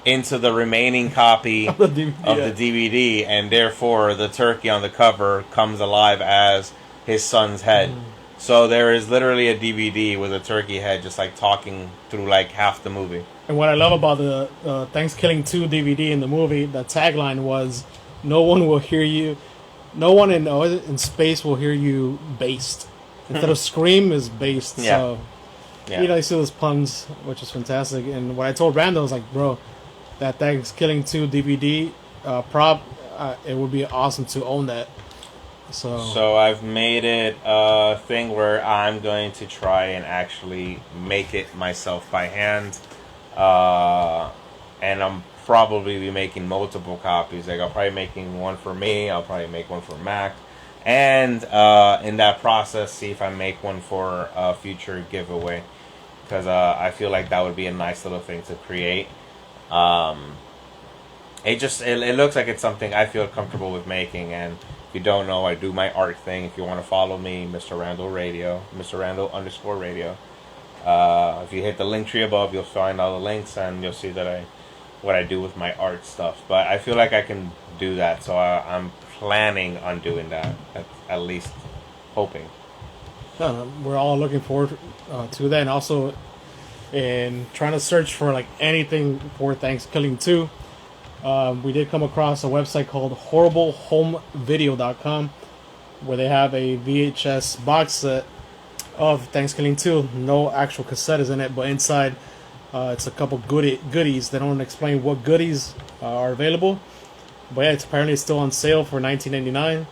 into the remaining copy of the DVD, and therefore the turkey on the cover comes alive as his son's head. So there is literally a DVD with a turkey head just like talking through like half the movie. And what I love about the Thankskilling 2 DVD in the movie, the tagline was, "No one will hear you. No one in space will hear you based." Instead of scream is based. Yeah. So, you see those puns, which is fantastic. And what I told Randall was like, bro, that Thankskilling 2 DVD prop, it would be awesome to own that. So I've made it a thing where I'm going to try and actually make it myself by hand, and I'm probably be making multiple copies. Like I'll probably making one for me, I'll probably make one for Mac, and in that process see if I make one for a future giveaway, because I feel like that would be a nice little thing to create. It looks like it's something I feel comfortable with making. And if you don't know, I do my art thing. If you want to follow me, Mr. Randall Radio, Mr. Randall_radio. If you hit the link tree above, you'll find all the links, and you'll see that what I do with my art stuff. But I feel like I can do that, so I'm planning on doing that, at least hoping. We're all looking forward to that, and also in trying to search for like anything for Thankskilling 2. We did come across a website called horriblehomevideo.com, where they have a VHS box set of Thankskilling 2. No actual cassette is in it, but inside it's a couple goodies. They don't explain what goodies are available, but yeah, it's apparently still on sale for $19.99.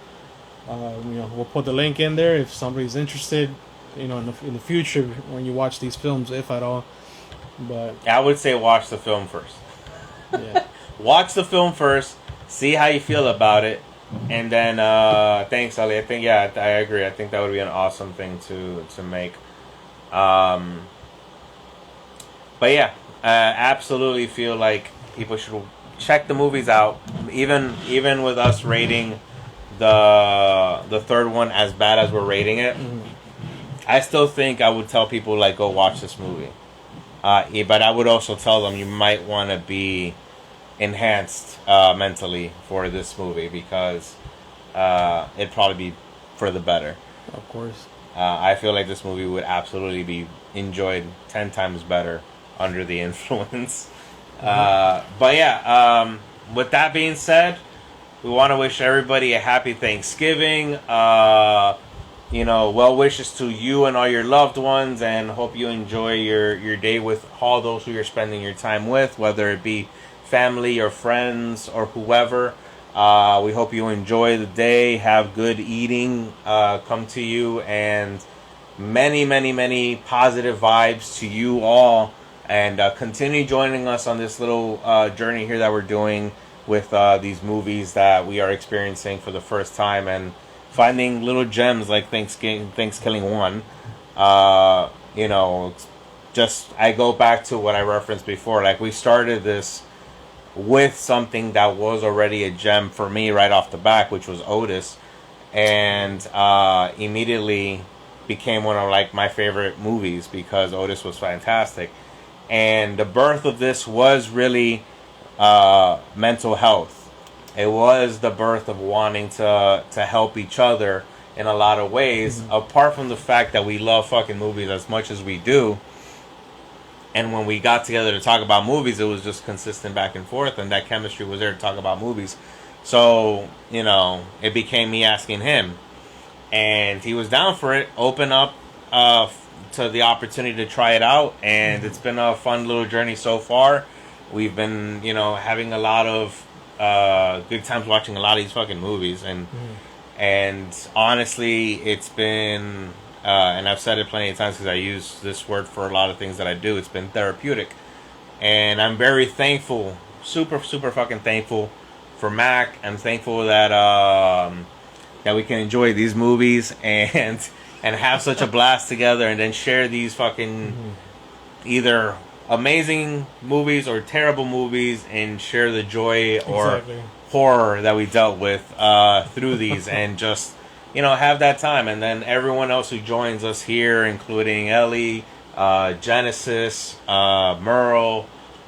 We'll put the link in there if somebody's interested. In the future when you watch these films, if at all. But I would say watch the film first. Yeah. Watch the film first, see how you feel about it, And then thanks, Ali. I think I agree. I think that would be an awesome thing to make. But yeah, absolutely feel like people should check the movies out. Even with us rating the third one as bad as we're rating it, I still think I would tell people like go watch this movie. But I would also tell them you might want to be enhanced mentally for this movie because it'd probably be for the better. Of course. I feel like this movie would absolutely be enjoyed 10 times better under the influence. But yeah, with that being said, we want to wish everybody a happy Thanksgiving. Well wishes to you and all your loved ones, and hope you enjoy your day with all those who you're spending your time with, whether it be family or friends or whoever. We hope you enjoy the day, have good eating come to you, and many, many, many positive vibes to you all. And continue joining us on this little journey here that we're doing with these movies that we are experiencing for the first time, and finding little gems like Thankskilling 1. Just I go back to what I referenced before. Like, we started this with something that was already a gem for me right off the back, which was Otis, and immediately became one of like my favorite movies because Otis was fantastic. And the birth of this was really mental health. It was the birth of wanting to help each other in a lot of ways, apart from the fact that we love fucking movies as much as we do. And when we got together to talk about movies, it was just consistent back and forth, and that chemistry was there to talk about movies. So, it became me asking him. And he was down for it, open up to the opportunity to try it out, and it's been a fun little journey so far. We've been, having a lot of good times watching a lot of these fucking movies, and honestly, it's been, and I've said it plenty of times because I use this word for a lot of things that I do, it's been therapeutic. And I'm very thankful, super, super fucking thankful for Mac. I'm thankful that that we can enjoy these movies and have such a blast together, and then share these fucking either amazing movies or terrible movies, and share the joy or horror that we dealt with through these, and just have that time. And then everyone else who joins us here, including Ellie, Genesis, Merle,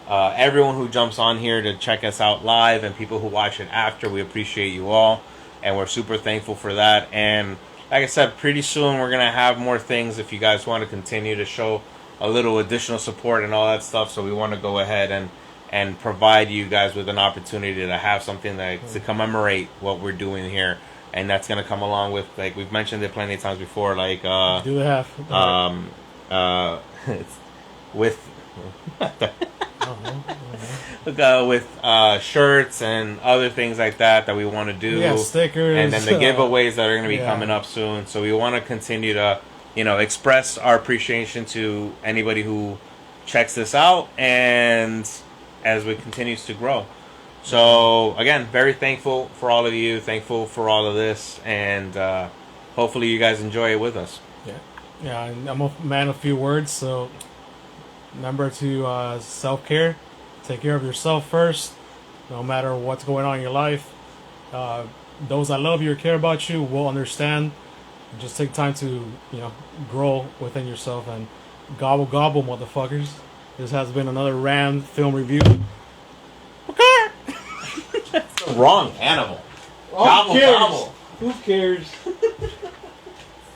everyone who jumps on here to check us out live, and people who watch it after, we appreciate you all, and we're super thankful for that. And like I said, pretty soon we're going to have more things if you guys want to continue to show a little additional support and all that stuff. So we want to go ahead and provide you guys with an opportunity to have something to commemorate what we're doing here. And that's going to come along with, like we've mentioned it plenty of times before, like do the half. With with shirts and other things like that we want to do. Yeah, stickers. And then the giveaways that are going to be coming up soon. So we want to continue to, express our appreciation to anybody who checks this out, and as it continues to grow. So again, very thankful for all of you, thankful for all of this, and hopefully you guys enjoy it with us. Yeah, I'm a man of few words, so remember to self-care. Take care of yourself first, no matter what's going on in your life. Those that love you or care about you will understand. Just take time to, grow within yourself, and gobble, gobble, motherfuckers. This has been another Ram film review. That's the wrong animal. Gobble, gobble. Who cares?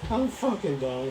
I'm fucking done.